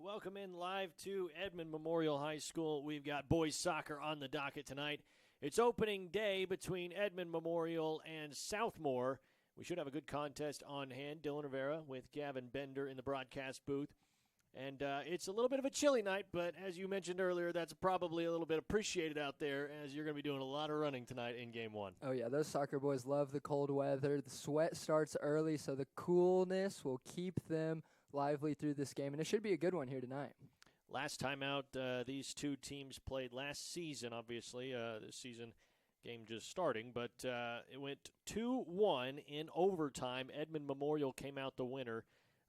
Welcome in live to Edmond Memorial High School. We've got boys soccer on the docket tonight. It's opening day between Edmond Memorial and Southmore. We should have a good contest on hand. Dylan Rivera with Gavin Bender in the broadcast booth. And it's a little bit of a chilly night, but as you mentioned earlier, that's probably a little bit appreciated out there as you're going to be doing a lot of running tonight in Game 1. Oh, yeah, those soccer boys love the cold weather. The sweat starts early, so the coolness will keep them lively through this game, and it should be a good one here tonight. Last time out, these two teams played last season, obviously. This season game just starting, but it went 2-1 in overtime. Edmond Memorial came out the winner.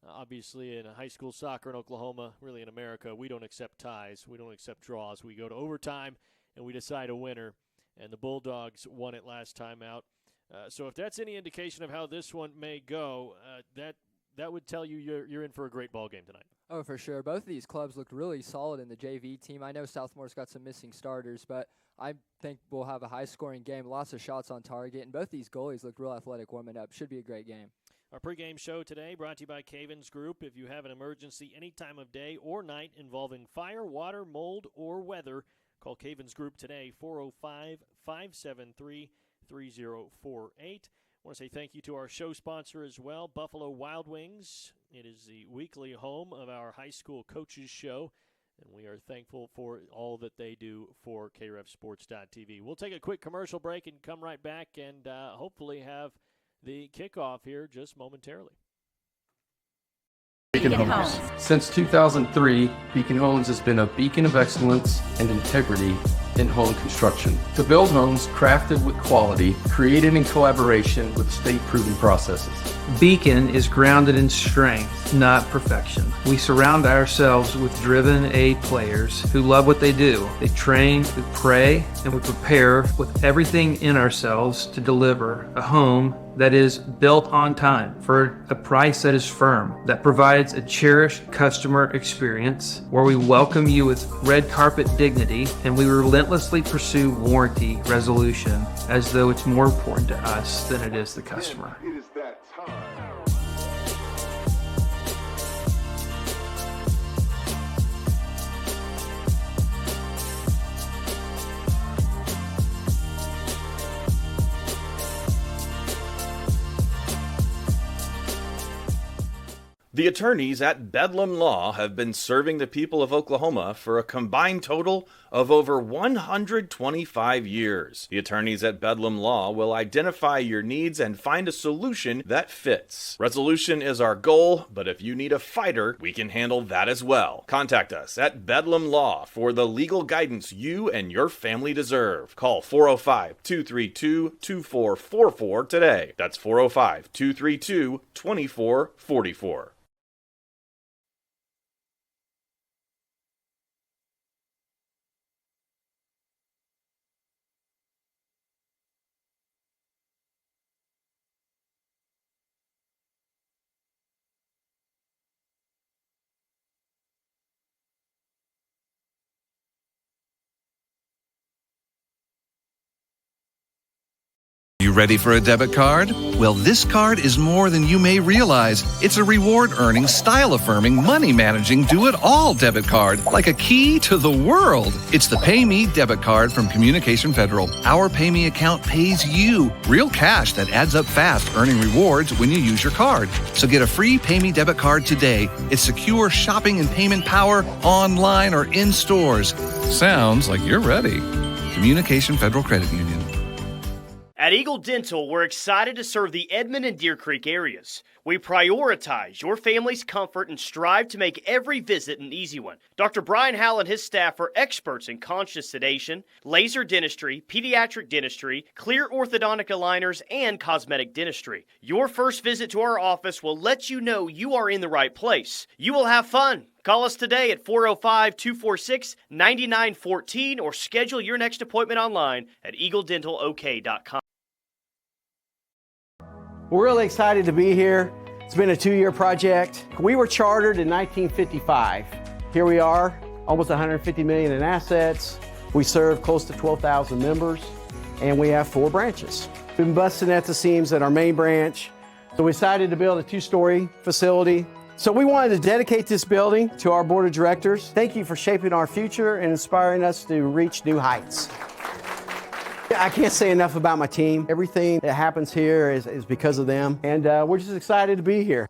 Obviously, in high school soccer in Oklahoma, really in America, we don't accept ties. We don't accept draws. We go to overtime, and we decide a winner. And the Bulldogs won it last time out. So if that's any indication of how this one may go, that would tell you you're in for a great ball game tonight. Oh, for sure. Both of these clubs looked really solid in the JV team. I know Southmore's got some missing starters, but I think we'll have a high-scoring game, lots of shots on target, and both these goalies looked real athletic warming up. Should be a great game. Our pregame show today brought to you by Cavens Group. If you have an emergency any time of day or night involving fire, water, mold, or weather, call Cavens Group today, 405-573-3048. I want to say thank you to our show sponsor as well, Buffalo Wild Wings. It is the weekly home of our high school coaches show, and we are thankful for all that they do for KREFSports.tv. We'll take a quick commercial break and come right back and hopefully have the kickoff here just momentarily. Beacon Homes. Since 2003, Beacon Homes has been a beacon of excellence and integrity in home construction. To build homes crafted with quality, created in collaboration with state-proven processes. Beacon is grounded in strength, not perfection. We surround ourselves with driven A players who love what they do. They train, we pray, and we prepare with everything in ourselves to deliver a home that is built on time for a price that is firm, that provides a cherished customer experience where we welcome you with red carpet dignity and we relentlessly pursue warranty resolution as though it's more important to us than it is the customer. It is that time. The attorneys at Bedlam Law have been serving the people of Oklahoma for a combined total of over 125 years. The attorneys at Bedlam Law will identify your needs and find a solution that fits. Resolution is our goal, but if you need a fighter, we can handle that as well. Contact us at Bedlam Law for the legal guidance you and your family deserve. Call 405-232-2444 today. That's 405-232-2444. You ready for a debit card? Well, this card is more than you may realize. It's a reward-earning, style-affirming, money-managing, do-it-all debit card, like a key to the world. It's the PayMe debit card from Communication Federal. Our PayMe account pays you real cash that adds up fast, earning rewards when you use your card. So get a free PayMe debit card today. It's secure shopping and payment power online or in stores. Sounds like you're ready. Communication Federal Credit Union. At Eagle Dental, we're excited to serve the Edmond and Deer Creek areas. We prioritize your family's comfort and strive to make every visit an easy one. Dr. Brian Howell and his staff are experts in conscious sedation, laser dentistry, pediatric dentistry, clear orthodontic aligners, and cosmetic dentistry. Your first visit to our office will let you know you are in the right place. You will have fun. Call us today at 405-246-9914 or schedule your next appointment online at eagledentalok.com. We're really excited to be here. It's been a 2-year project. We were chartered in 1955. Here we are, almost $150 million in assets. We serve close to 12,000 members, and we have 4 branches. We've been busting at the seams at our main branch. So we decided to build a 2-story facility So we wanted to dedicate this building to our board of directors. Thank you for shaping our future and inspiring us to reach new heights. I can't say enough about my team. Everything that happens here is because of them, and we're just excited to be here.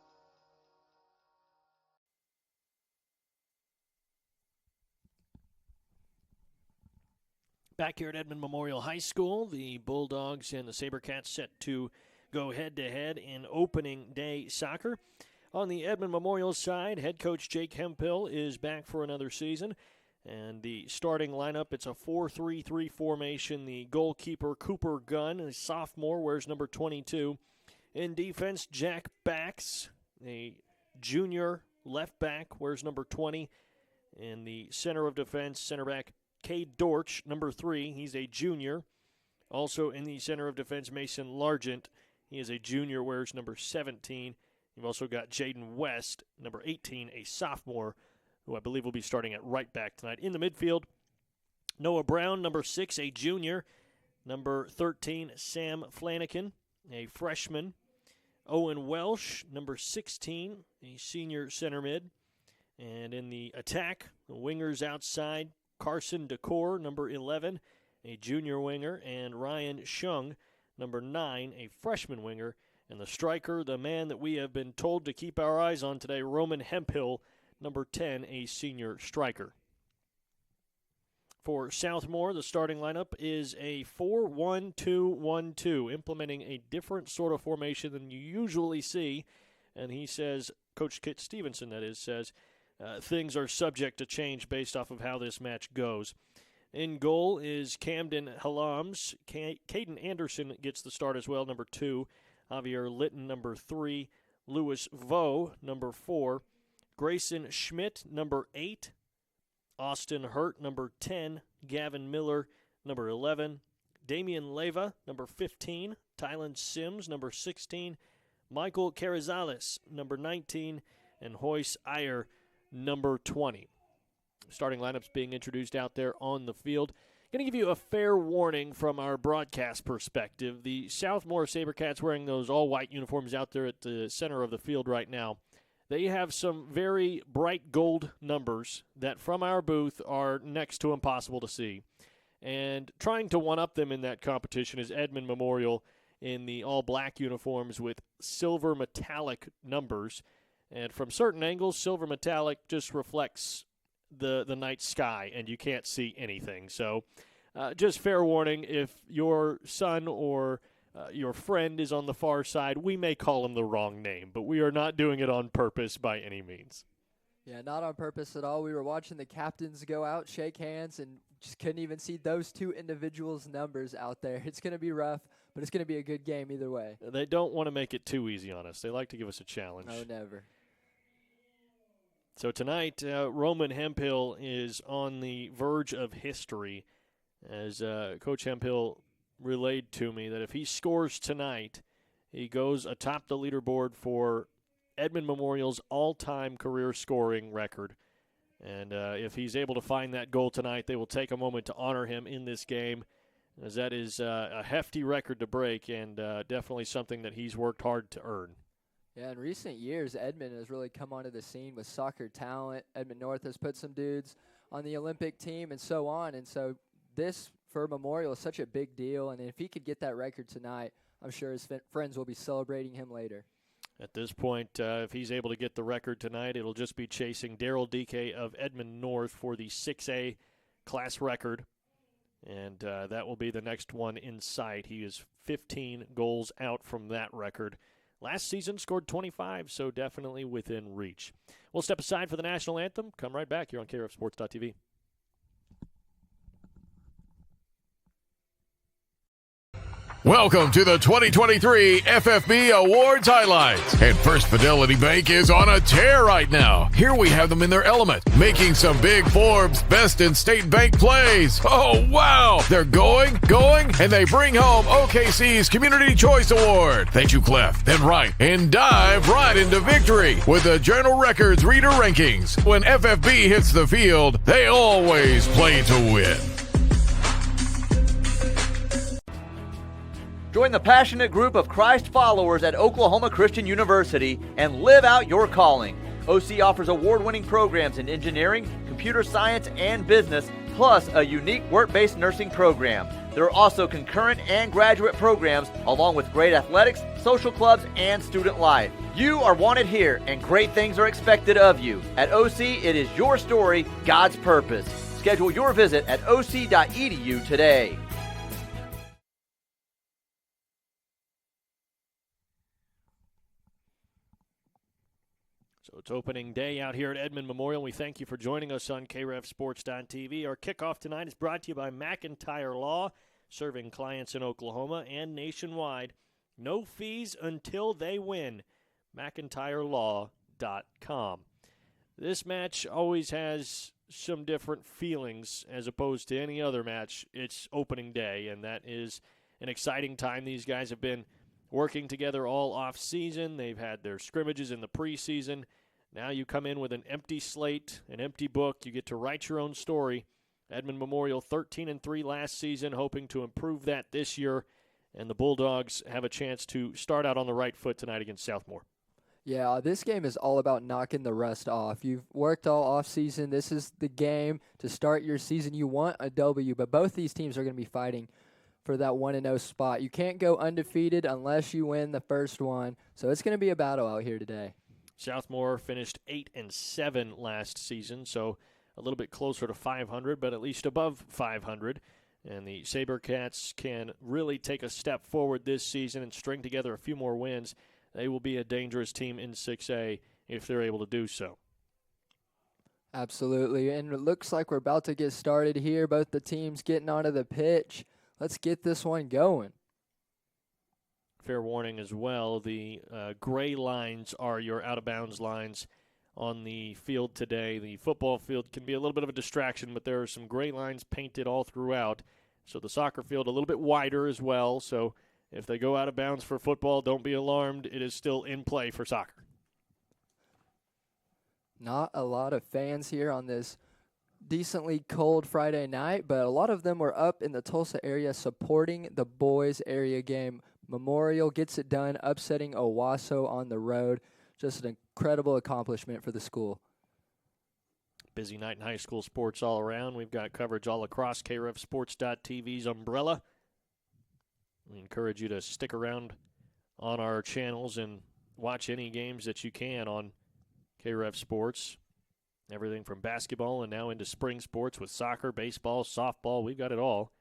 Back here at Edmond Memorial High School, the Bulldogs and the SaberCats set to go head-to-head in opening day soccer. On the Edmond Memorial side, head coach Jake Hemphill is back for another season. And the starting lineup, it's a 4-3-3 formation. The goalkeeper, Cooper Gunn, a sophomore, wears number 22. In defense, Jack Bax, a junior left back, wears number 20. In the center of defense, center back Cade Dortch, number 3. He's a junior. Also in the center of defense, Mason Largent. He is a junior, wears number 17. You've also got Jaden West, number 18, a sophomore, who I believe will be starting at right back tonight. In the midfield, Noah Brown, number 6, a junior. Number 13, Sam Flanagan, a freshman. Owen Welsh, number 16, a senior center mid. And in the attack, the wingers outside, Carson Decor, number 11, a junior winger, and Ryan Shung, number 9, a freshman winger. And the striker, the man that we have been told to keep our eyes on today, Roman Hemphill, number 10, a senior striker. For Southmore, the starting lineup is a 4-1-2-1-2, implementing a different sort of formation than you usually see. And he says, Coach Kit Stevenson, that is, says, things are subject to change based off of how this match goes. In goal is Camden Halams. Caden Anderson gets the start as well, number 2. Javier Litton, number 3. Lewis Vo, number 4. Grayson Schmidt, number 8. Austin Hurt, number 10. Gavin Miller, number 11. Damian Leyva, number 15. Tylen Sims, number 16. Michael Carrizales, number 19. And Hoyce Iyer, number 20. Starting lineups being introduced out there on the field. Going to give you a fair warning from our broadcast perspective. The Southmore SaberCats wearing those all-white uniforms out there at the center of the field right now. They have some very bright gold numbers that from our booth are next to impossible to see. And trying to one-up them in that competition is Edmond Memorial in the all-black uniforms with silver metallic numbers. And from certain angles, silver metallic just reflects the night sky, and you can't see anything. So just fair warning, if your son or your friend is on the far side, we may call him the wrong name, but we are not doing it on purpose by any means. Yeah, not on purpose at all. We were watching the captains go out, shake hands, and just couldn't even see those two individuals' numbers out there. It's going to be rough, but it's going to be a good game either way. They don't want to make it too easy on us. They like to give us a challenge. No, never. So tonight, Roman Hemphill is on the verge of history, as Coach Hemphill relayed to me that if he scores tonight, he goes atop the leaderboard for Edmond Memorial's all-time career scoring record. And if he's able to find that goal tonight, they will take a moment to honor him in this game, as that is a hefty record to break and definitely something that he's worked hard to earn. Yeah, in recent years, Edmond has really come onto the scene with soccer talent. Edmond North has put some dudes on the Olympic team and so on. And so this, for Memorial, is such a big deal. And if he could get that record tonight, I'm sure his friends will be celebrating him later. At this point, if he's able to get the record tonight, it'll just be chasing Daryl DK of Edmond North for the 6A class record. And that will be the next one in sight. He is 15 goals out from that record. Last season scored 25, so definitely within reach. We'll step aside for the national anthem. Come right back here on KRFSports.tv. Welcome to the 2023 FFB Awards Highlights. And First Fidelity Bank is on a tear right now. Here we have them in their element, making some big Forbes Best in State Bank plays. Oh, wow. They're going, and they bring home OKC's Community Choice Award. They choose left, then right, and dive right into victory with the Journal Records Reader Rankings. When FFB hits the field, they always play to win. Join the passionate group of Christ followers at Oklahoma Christian University and live out your calling. OC offers award-winning programs in engineering, computer science, and business, plus a unique work-based nursing program. There are also concurrent and graduate programs, along with great athletics, social clubs, and student life. You are wanted here, and great things are expected of you. At OC, it is your story, God's purpose. Schedule your visit at oc.edu today. So it's opening day out here at Edmond Memorial. We thank you for joining us on KREFSports.tv. Our kickoff tonight is brought to you by McIntyre Law, serving clients in Oklahoma and nationwide. No fees until they win. McIntyreLaw.com. This match always has some different feelings as opposed to any other match. It's opening day, and that is an exciting time. These guys have been working together all off-season. They've had their scrimmages in the preseason. Now you come in with an empty slate, an empty book. You get to write your own story. Edmond Memorial 13-3 last season, hoping to improve that this year. And the Bulldogs have a chance to start out on the right foot tonight against Southmoore. Yeah, this game is all about knocking the rust off. You've worked all off-season. This is the game to start your season. You want a W, but both these teams are going to be fighting for that 1-0 spot. You can't go undefeated unless you win the first one. So it's going to be a battle out here today. Southmoore finished 8-7 last season, so a little bit closer to 500, but at least above 500. And the SaberCats can really take a step forward this season and string together a few more wins. They will be a dangerous team in 6A if they're able to do so. Absolutely, and it looks like we're about to get started here. Both the teams getting onto the pitch. Let's get this one going. Fair warning as well, the gray lines are your out-of-bounds lines on the field today. The football field can be a little bit of a distraction, but there are some gray lines painted all throughout. So the soccer field a little bit wider as well. So if they go out of bounds for football, don't be alarmed. It is still in play for soccer. Not a lot of fans here on this decently cold Friday night, but a lot of them were up in the Tulsa area supporting the boys area game. Memorial gets it done, upsetting Owasso on the road. Just an incredible accomplishment for the school. Busy night in high school sports all around. We've got coverage all across KREFSports.tv's umbrella. We encourage you to stick around on our channels and watch any games that you can on KREF Sports. Everything from basketball and now into spring sports with soccer, baseball, softball. We've got it all.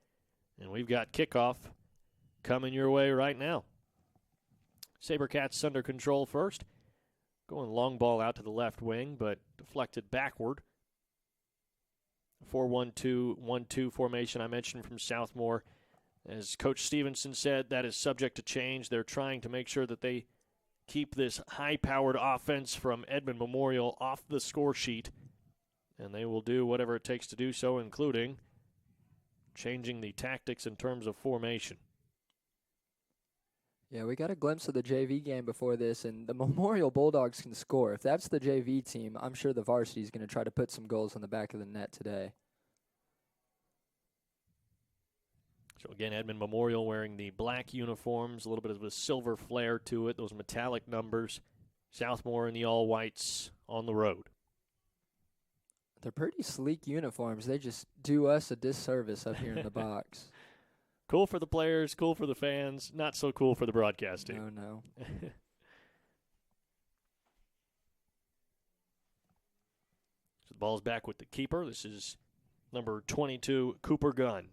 And we've got kickoff coming your way right now. SaberCats under control first. Going long ball out to the left wing, but deflected backward. 4-1-2-1-2 formation I mentioned from Southmoore. As Coach Stevenson said, that is subject to change. They're trying to make sure that they keep this high-powered offense from Edmond Memorial off the score sheet, and they will do whatever it takes to do so, including changing the tactics in terms of formation. Yeah, we got a glimpse of the JV game before this, and the Memorial Bulldogs can score. If that's the JV team, I'm sure the varsity is going to try to put some goals on the back of the net today. So again, Edmond Memorial wearing the black uniforms, a little bit of a silver flare to it, those metallic numbers. Southmoore in the all-whites on the road. They're pretty sleek uniforms. They just do us a disservice up here in the box. Cool for the players, cool for the fans, not so cool for the broadcast team. No. So the ball's back with the keeper. This is number 22, Cooper Gunn.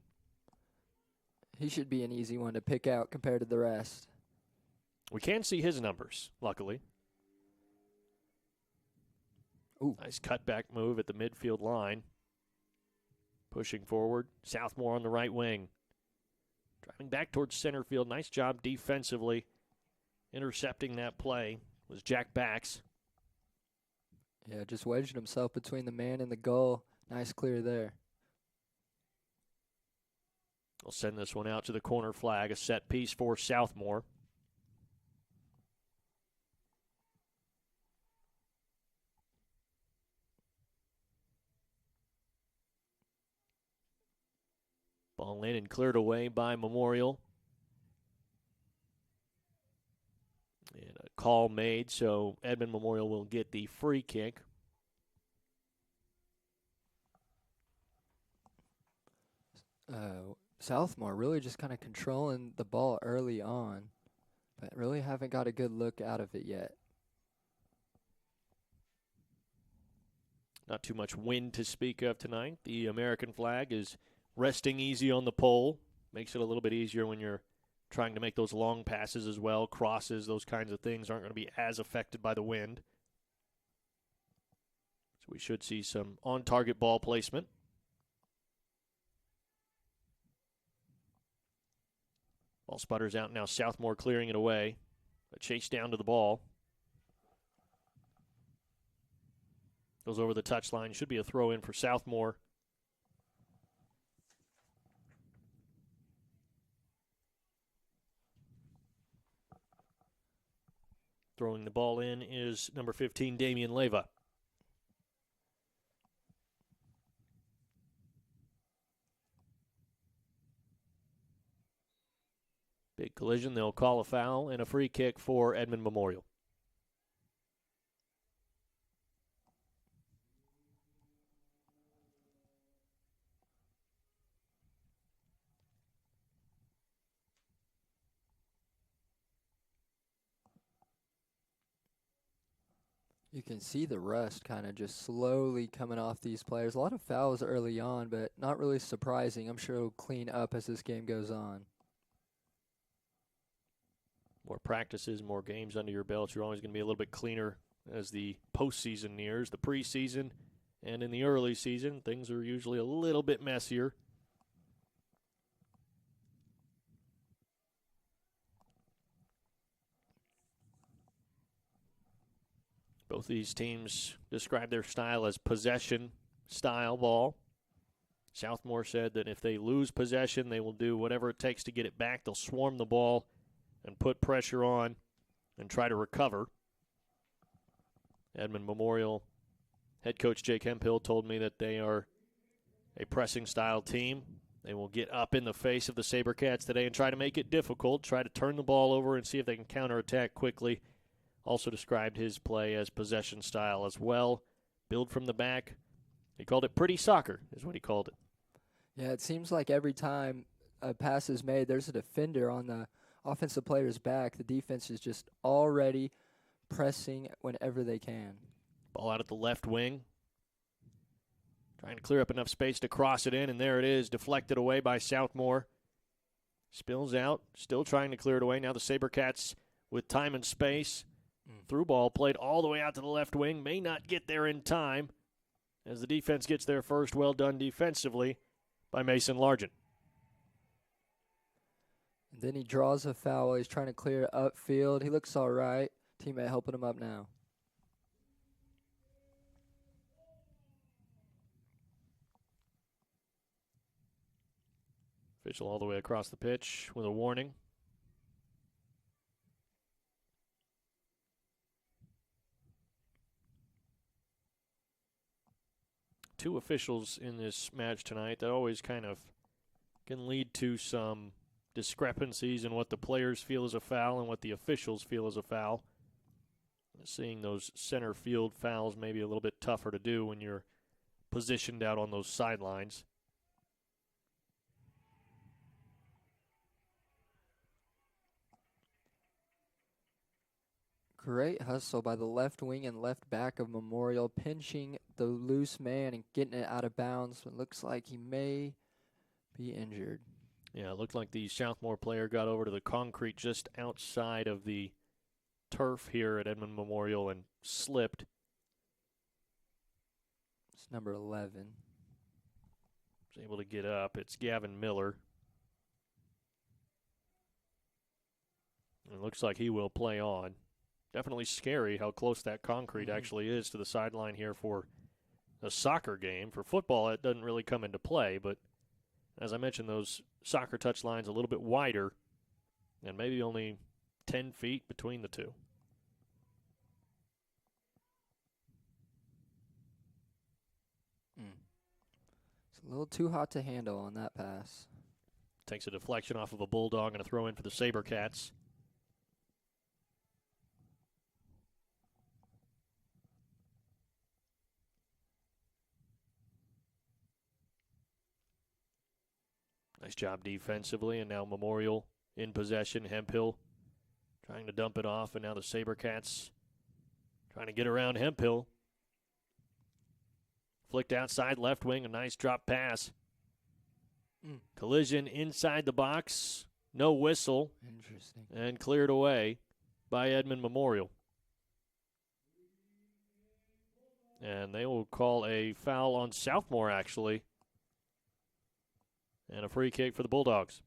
He should be an easy one to pick out compared to the rest. We can see his numbers, luckily. Ooh. Nice cutback move at the midfield line. Pushing forward. Southmoore on the right wing. Driving back towards center field. Nice job defensively. Intercepting that play was Jack Bax. Yeah, just wedged himself between the man and the goal. Nice clear there. We'll send this one out to the corner flag. A set piece for Southmoore. Ball in and cleared away by Memorial. And a call made, so Edmond Memorial will get the free kick. Southmore really just kind of controlling the ball early on, but really haven't got a good look out of it yet. Not too much wind to speak of tonight. The American flag is resting easy on the pole. Makes it a little bit easier when you're trying to make those long passes as well. Crosses, those kinds of things aren't going to be as affected by the wind. So we should see some on-target ball placement. Ball sputters out now. Southmore clearing it away. A chase down to the ball. Goes over the touchline. Should be a throw in for Southmore. Throwing the ball in is number 15, Damian Leyva. Big collision. They'll call a foul and a free kick for Edmond Memorial. You can see the rust kind of just slowly coming off these players. A lot of fouls early on, but not really surprising. I'm sure it'll clean up as this game goes on. More practices, more games under your belt. You're always going to be a little bit cleaner as the postseason nears. The preseason and in the early season, things are usually a little bit messier. Both these teams describe their style as possession-style ball. Southmore said that if they lose possession, they will do whatever it takes to get it back. They'll swarm the ball and put pressure on and try to recover. Edmond Memorial head coach Jake Hemphill told me that they are a pressing-style team. They will get up in the face of the SaberCats today and try to make it difficult, try to turn the ball over and see if they can counterattack quickly. Also described his play as possession style as well. Build from the back. He called it pretty soccer, is what he called it. Yeah, it seems like every time a pass is made, there's a defender on the offensive player's back. The defense is just already pressing whenever they can. Ball out at the left wing. Trying to clear up enough space to cross it in, and there it is, deflected away by Southmore. Spills out, still trying to clear it away. Now the SaberCats with time and space. Through ball played all the way out to the left wing. May not get there in time as the defense gets there first. Well done defensively by Mason Largent. And then he draws a foul. He's trying to clear it upfield. He looks all right. Teammate helping him up now. Official all the way across the pitch with a warning. Two officials in this match tonight. That always kind of can lead to some discrepancies in what the players feel is a foul and what the officials feel is a foul. Seeing those center field fouls may be a little bit tougher to do when you're positioned out on those sidelines. Great hustle by the left wing and left back of Memorial, pinching the loose man and getting it out of bounds. It looks like he may be injured. Yeah, it looked like the Southmore player got over to the concrete just outside of the turf here at Edmond Memorial and slipped. It's number 11. Was able to get up. It's Gavin Miller. It looks like he will play on. Definitely scary how close that concrete actually is to the sideline here for a soccer game. For football, it doesn't really come into play, but as I mentioned, those soccer touch lines a little bit wider and maybe only 10 feet between the two. It's a little too hot to handle on that pass. Takes a deflection off of a Bulldog and a throw in for the SaberCats. Nice job defensively, and now Memorial in possession. Hemphill trying to dump it off, and now the SaberCats trying to get around Hemphill. Flicked outside left wing, a nice drop pass. Collision inside the box, no whistle. Interesting. And cleared away by Edmond Memorial. And they will call a foul on Southmore, actually. And a free kick for the Bulldogs.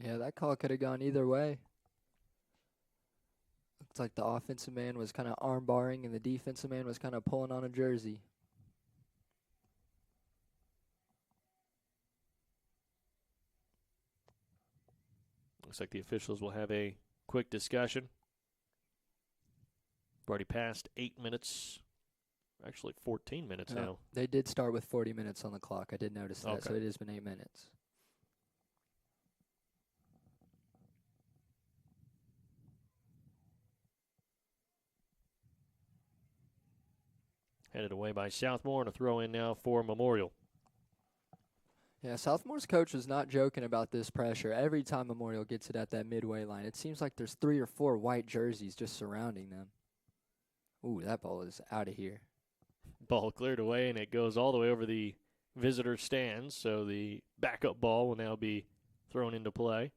Yeah, that call could have gone either way. Looks like the offensive man was kind of arm barring and the defensive man was kind of pulling on a jersey. Looks like the officials will have a quick discussion. We've already passed 8 minutes. Actually, 14 minutes now. They did start with 40 minutes on the clock. I did notice that, so it has been 8 minutes. Headed away by Southmore, and a throw in now for Memorial. Yeah, Southmore's coach was not joking about this pressure. Every time Memorial gets it at that midway line, it seems like there's 3 or 4 white jerseys just surrounding them. Ooh, that ball is out of here. Ball cleared away, and it goes all the way over the visitor stands, so the backup ball will now be thrown into play.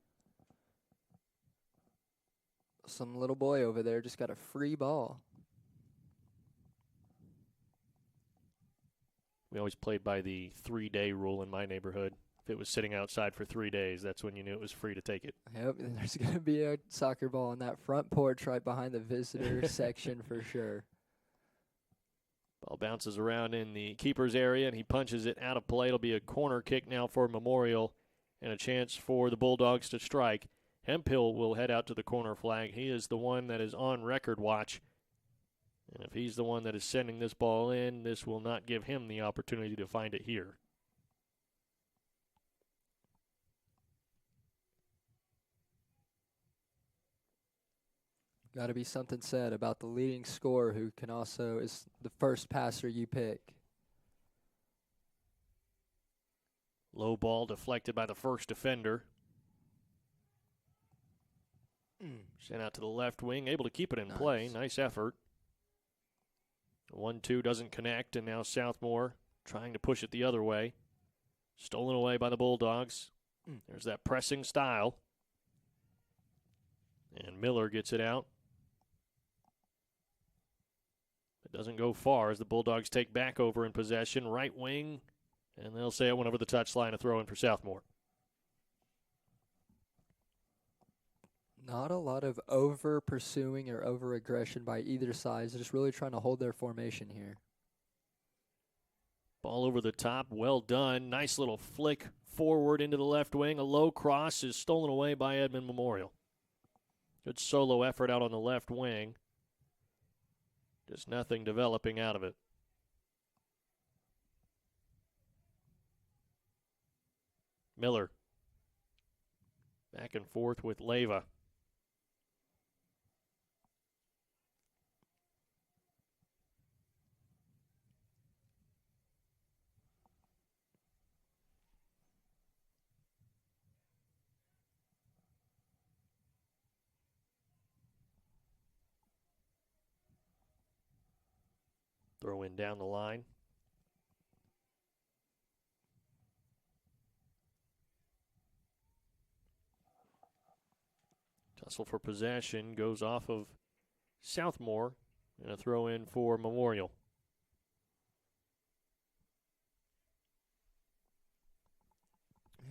Some little boy over there just got a free ball. We always played by the 3-day rule in my neighborhood. If it was sitting outside for 3 days, that's when you knew it was free to take it. Yep, and there's going to be a soccer ball on that front porch right behind the visitor section for sure. Ball bounces around in the keeper's area, and he punches it out of play. It'll be a corner kick now for Memorial and a chance for the Bulldogs to strike. Hemphill will head out to the corner flag. He is the one that is on record watch. And if he's the one that is sending this ball in, this will not give him the opportunity to find it here. Got to be something said about the leading scorer who can also is the first passer you pick. Low ball deflected by the first defender. Sent out to the left wing, able to keep it in play. Nice effort. 1-2 doesn't connect, and now Southmore trying to push it the other way. Stolen away by the Bulldogs. There's that pressing style. And Miller gets it out. It doesn't go far as the Bulldogs take back over in possession. Right wing, and they'll say it went over the touchline, a throw in for Southmore. Not a lot of over-pursuing or over-aggression by either side. They're just really trying to hold their formation here. Ball over the top, well done. Nice little flick forward into the left wing. A low cross is stolen away by Edmond Memorial. Good solo effort out on the left wing. Just nothing developing out of it. Miller. Back and forth with Leyva. Throw in down the line. Tussle for possession goes off of Southmore, and a throw in for Memorial.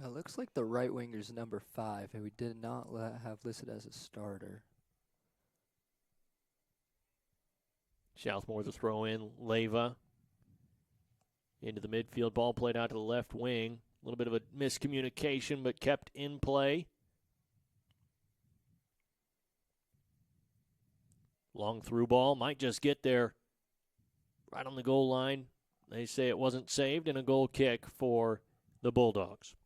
Yeah, it looks like the right winger's number 5, who we did not have listed as a starter. Southmore the throw in. Leyva into the midfield. Ball played out to the left wing. A little bit of a miscommunication, but kept in play. Long through ball. Might just get there right on the goal line. They say it wasn't saved, and a goal kick for the Bulldogs.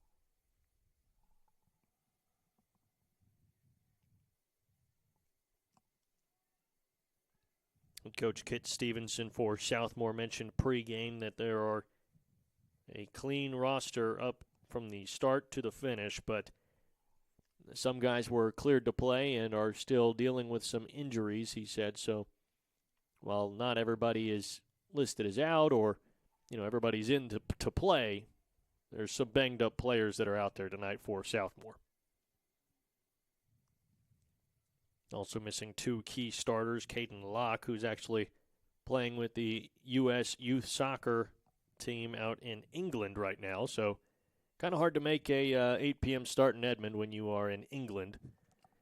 Coach Kit Stevenson for Southmore mentioned pregame that there are a clean roster up from the start to the finish, but some guys were cleared to play and are still dealing with some injuries, he said. So while not everybody is listed as out or, everybody's in to play, there's some banged-up players that are out there tonight for Southmore. Also missing 2 key starters, Caden Locke, who's actually playing with the U.S. Youth Soccer team out in England right now. So kind of hard to make a 8 p.m. start in Edmond when you are in England.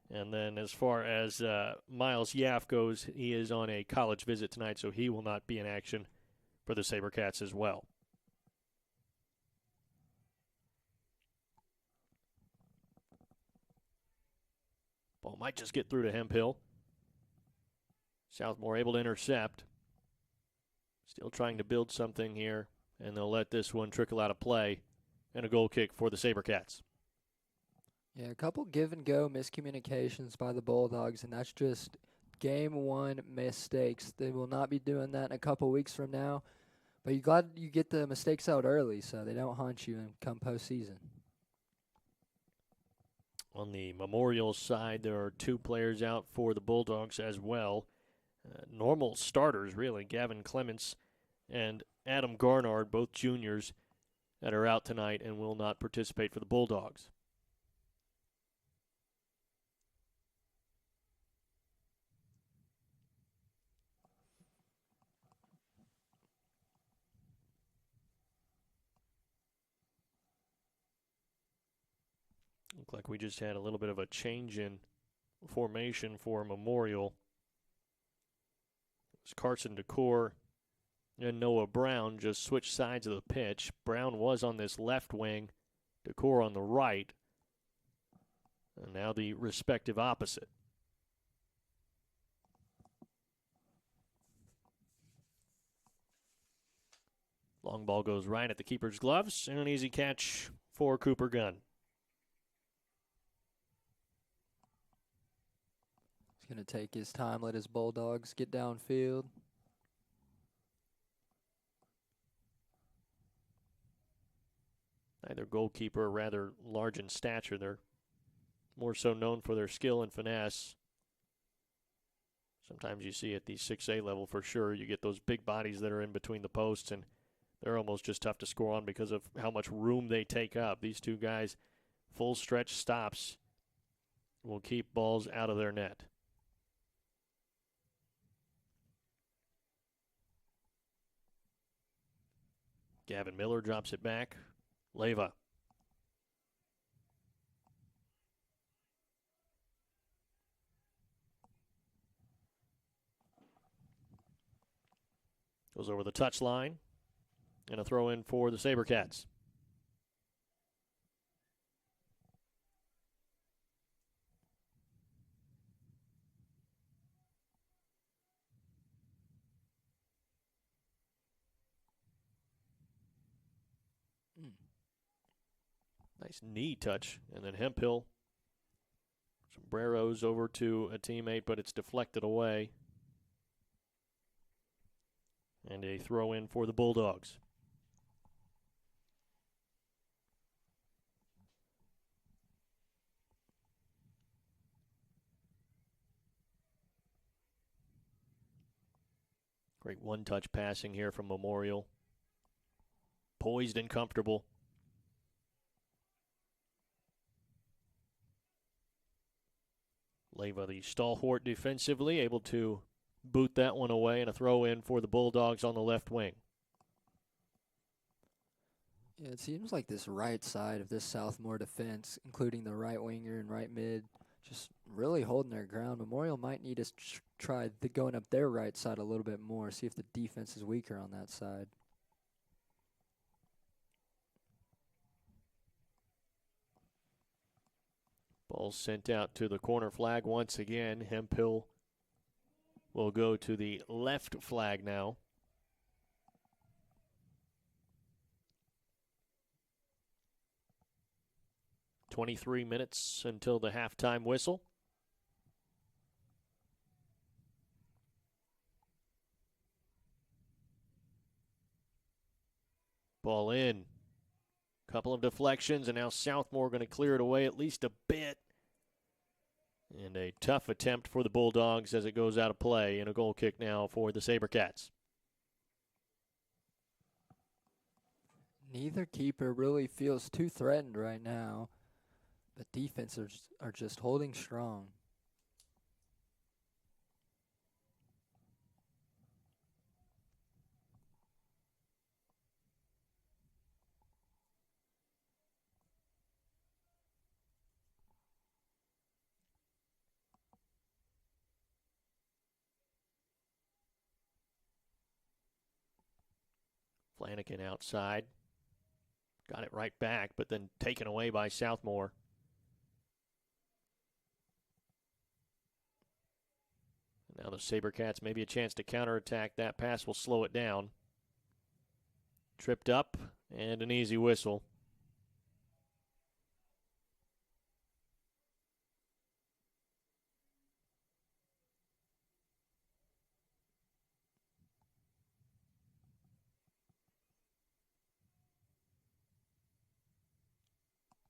And then as far as Miles Yaff goes, he is on a college visit tonight, so he will not be in action for the SaberCats as well. Ball might just get through to Hemphill. Southmore able to intercept. Still trying to build something here, and they'll let this one trickle out of play. And a goal kick for the SaberCats. Yeah, a couple give-and-go miscommunications by the Bulldogs, and that's just game 1 mistakes. They will not be doing that in a couple weeks from now. But you're glad you get the mistakes out early so they don't haunt you and come postseason. On the Memorial side, there are 2 players out for the Bulldogs as well. Normal starters, really. Gavin Clements and Adam Garnard, both juniors, that are out tonight and will not participate for the Bulldogs. Look like we just had a little bit of a change in formation for Memorial. It's Carson DeCore and Noah Brown just switched sides of the pitch. Brown was on this left wing, DeCore on the right. And now the respective opposite. Long ball goes right at the keeper's gloves, and an easy catch for Cooper Gunn. He's going to take his time, let his Bulldogs get downfield. Neither goalkeeper rather large in stature. They're more so known for their skill and finesse. Sometimes you see at the 6A level for sure, you get those big bodies that are in between the posts, and they're almost just tough to score on because of how much room they take up. These 2 guys, full stretch stops, will keep balls out of their net. Gavin Miller drops it back. Leyva. Goes over the touchline. And a throw in for the SaberCats. Nice knee touch. And then Hemphill. Sombreros over to a teammate, but it's deflected away. And a throw in for the Bulldogs. Great one-touch passing here from Memorial. Poised and comfortable. Leyva, the stalwart defensively, able to boot that one away, and a throw in for the Bulldogs on the left wing. Yeah, it seems like this right side of this Southmore defense, including the right winger and right mid, just really holding their ground. Memorial might need to try going up their right side a little bit more, see if the defense is weaker on that side. Ball sent out to the corner flag once again. Hemphill will go to the left flag now. "23 minutes until the halftime whistle. Ball in. Couple of deflections, and now Southmore going to clear it away at least a bit. And a tough attempt for the Bulldogs as it goes out of play, and a goal kick now for the SaberCats. Neither keeper really feels too threatened right now, but defenses are just holding strong. Flanagan outside. Got it right back, but then taken away by Southmore. Now the SaberCats maybe a chance to counterattack. That pass will slow it down. Tripped up and an easy whistle.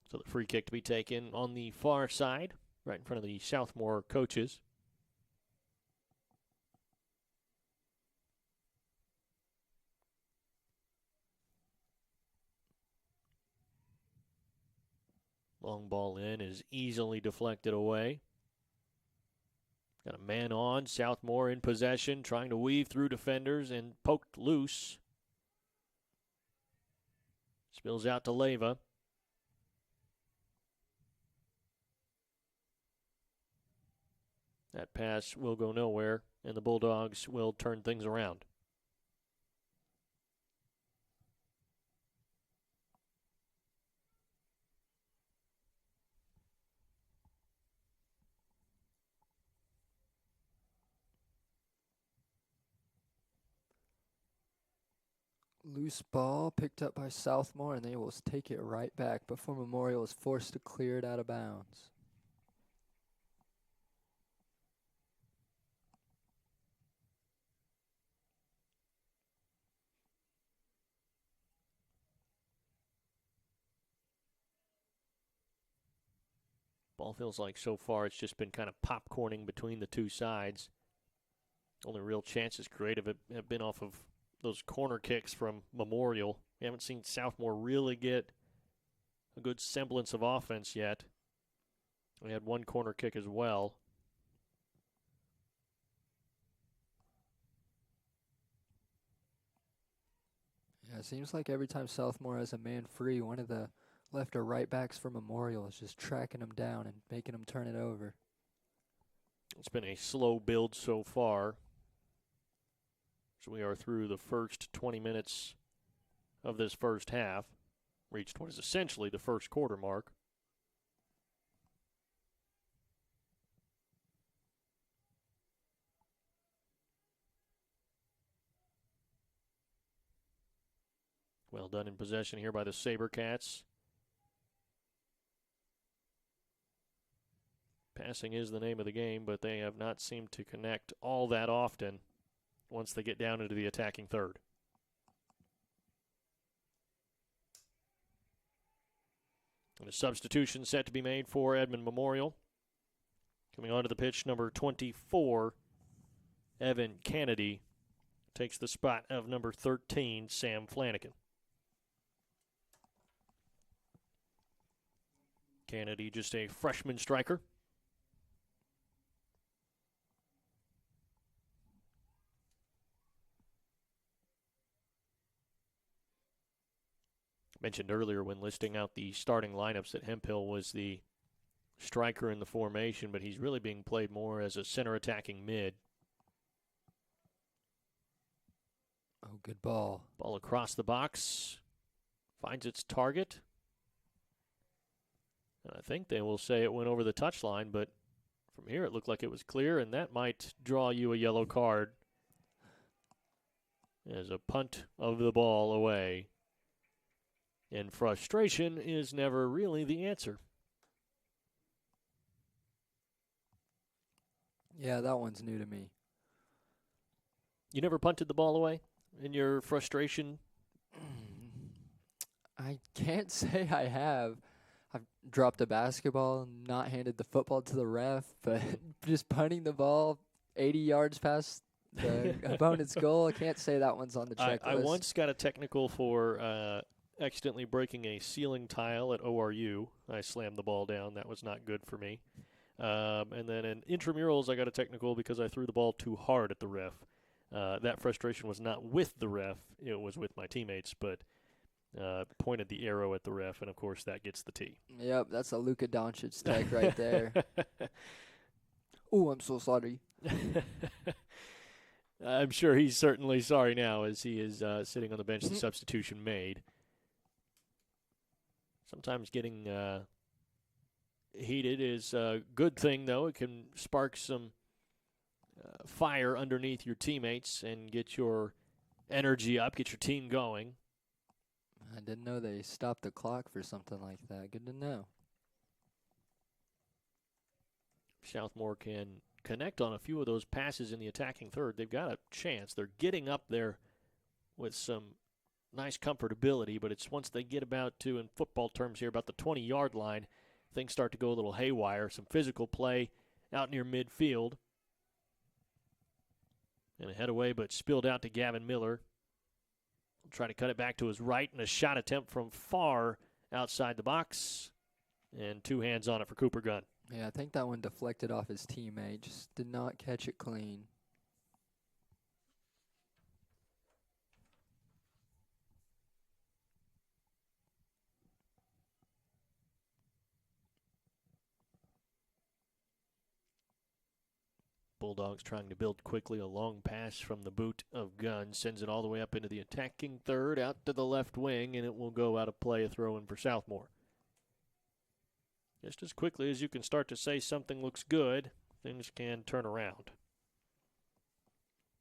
So the free kick to be taken on the far side, right in front of the Southmore coaches. Long ball in is easily deflected away. Got a man on, Southmore in possession, trying to weave through defenders and poked loose. Spills out to Leyva. That pass will go nowhere, and the Bulldogs will turn things around. Loose ball picked up by Southmore, and they will take it right back before Memorial is forced to clear it out of bounds. Ball feels like so far it's just been kind of popcorning between the two sides. Only real chances creative have been off of those corner kicks from Memorial. We haven't seen Southmore really get a good semblance of offense yet. We had one corner kick as well. Yeah, it seems like every time Southmore has a man free, one of the left or right backs for Memorial is just tracking him down and making him turn it over. It's been a slow build so far. So we are through the first 20 minutes of this first half. Reached what is essentially the first quarter mark. Well done in possession here by the SaberCats. Passing is the name of the game, but they have not seemed to connect all that often once they get down into the attacking third. And a substitution set to be made for Edmond Memorial. Coming onto the pitch, number 24, Evan Kennedy, takes the spot of number 13, Sam Flanagan. Kennedy, just a freshman striker. Mentioned earlier when listing out the starting lineups that Hemphill was the striker in the formation, but he's really being played more as a center attacking mid. Oh, good ball. Ball across the box. Finds its target. And I think they will say it went over the touchline, but from here it looked like it was clear, and that might draw you a yellow card as a punt of the ball away. And frustration is never really the answer. Yeah, that one's new to me. You never punted the ball away in your frustration? I can't say I have. I've dropped a basketball and not handed the football to the ref, but just punting the ball 80 yards past the opponent's goal, I can't say that one's on the checklist. I once got a technical for accidentally breaking a ceiling tile at ORU. I slammed the ball down. That was not good for me. And then in intramurals, I got a technical because I threw the ball too hard at the ref. That frustration was not with the ref. It was with my teammates, but pointed the arrow at the ref, and, of course, that gets the T. Yep, that's a Luka Doncic tag right there. Oh, I'm so sorry. I'm sure he's certainly sorry now as he is sitting on the bench, the substitution made. Sometimes getting heated is a good thing, though. It can spark some fire underneath your teammates and get your energy up, get your team going. I didn't know they stopped the clock for something like that. Good to know. Southmore can connect on a few of those passes in the attacking third. They've got a chance. They're getting up there with some nice comfortability, but it's once they get about to, in football terms here, about the 20-yard line, things start to go a little haywire. Some physical play out near midfield. And a head away, but spilled out to Gavin Miller. He'll try to cut it back to his right, and a shot attempt from far outside the box. And 2 hands on it for Cooper Gunn. Yeah, I think that one deflected off his teammate. Just did not catch it clean. Bulldogs trying to build quickly. A long pass from the boot of Gunn sends it all the way up into the attacking third, out to the left wing, and it will go out of play, a throw in for Southmore. Just as quickly as you can start to say something looks good, things can turn around.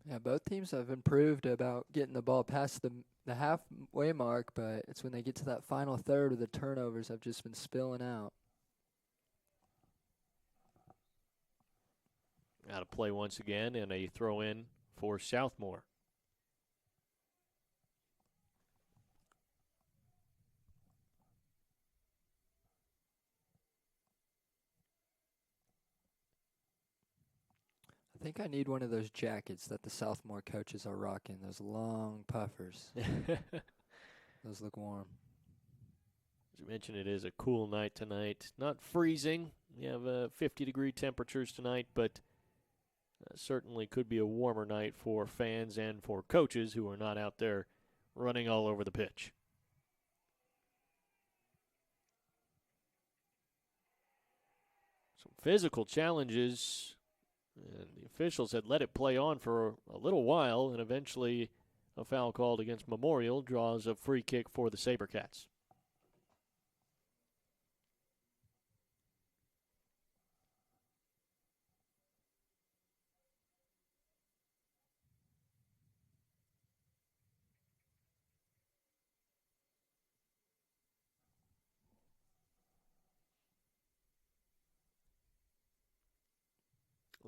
Yeah, both teams have improved about getting the ball past the halfway mark, but it's when they get to that final third where the turnovers have just been spilling out. Out of play once again, and a throw in for Southmore. I think I need one of those jackets that the Southmore coaches are rocking, those long puffers. Those look warm. As you mentioned, it is a cool night tonight. Not freezing. We have 50-degree temperatures tonight, but certainly could be a warmer night for fans and for coaches who are not out there running all over the pitch. Some physical challenges, and the officials had let it play on for a little while, and eventually a foul called against Memorial draws a free kick for the SaberCats.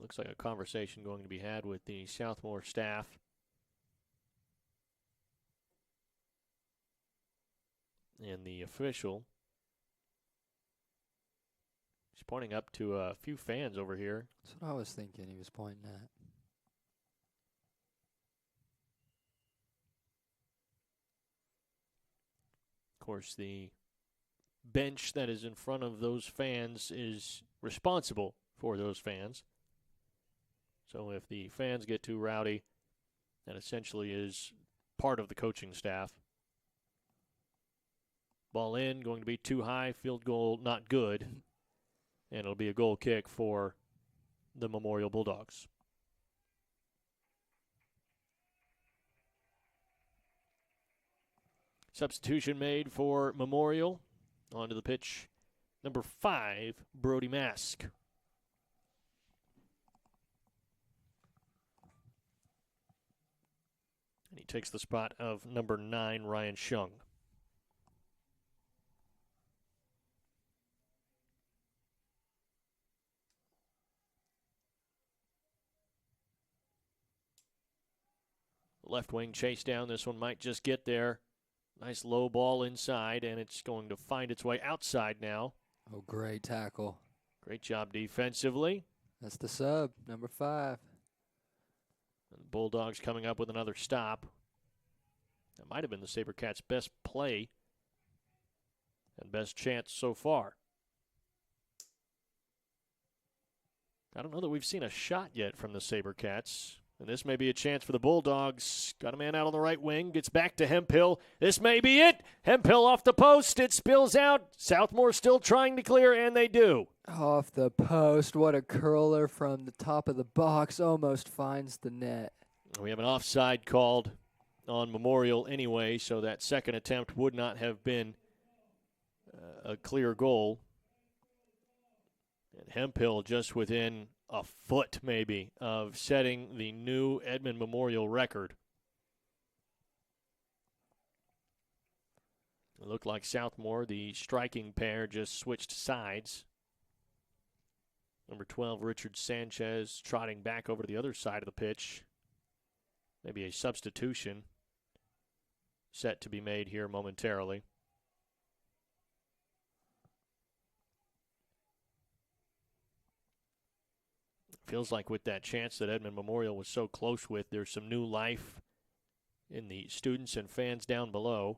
Looks like a conversation going to be had with the Southmore staff. And the official. He's pointing up to a few fans over here. That's what I was thinking he was pointing at. Of course, the bench that is in front of those fans is responsible for those fans. So if the fans get too rowdy, that essentially is part of the coaching staff. Ball in, going to be too high, field goal not good, and it'll be a goal kick for the Memorial Bulldogs. Substitution made for Memorial. Onto the pitch, number 5, Brody Mask. And he takes the spot of number 9, Ryan Shung. Left wing chase down. This one might just get there. Nice low ball inside, and it's going to find its way outside now. Oh, great tackle. Great job defensively. That's the sub, number 5. And the Bulldogs coming up with another stop. That might have been the SaberCats' best play and best chance so far. I don't know that we've seen a shot yet from the SaberCats. And this may be a chance for the Bulldogs. Got a man out on the right wing. Gets back to Hemphill. This may be it. Hemphill off the post. It spills out. Southmore still trying to clear, and they do. Off the post. What a curler from the top of the box. Almost finds the net. We have an offside called on Memorial anyway, so that second attempt would not have been a clear goal. And Hemphill just within a foot, maybe, of setting the new Edmond Memorial record. It looked like Southmore, the striking pair, just switched sides. Number 12, Richard Sanchez, trotting back over to the other side of the pitch. Maybe a substitution set to be made here momentarily. Feels like with that chance that Edmond Memorial was so close with, there's some new life in the students and fans down below.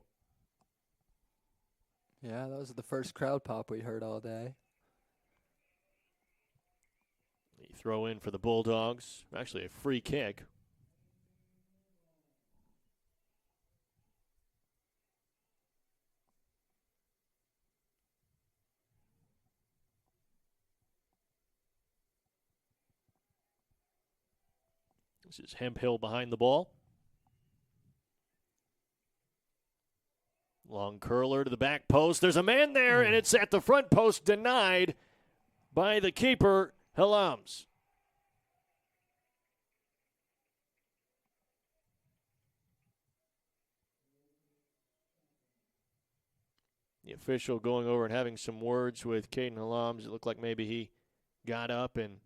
Yeah, that was the first crowd pop we heard all day. The throw in for the Bulldogs. Actually a free kick. This is Hemphill behind the ball. Long curler to the back post. There's a man there, and it's at the front post, denied by the keeper, Helams. The official going over and having some words with Caden Helams. It looked like maybe he got up and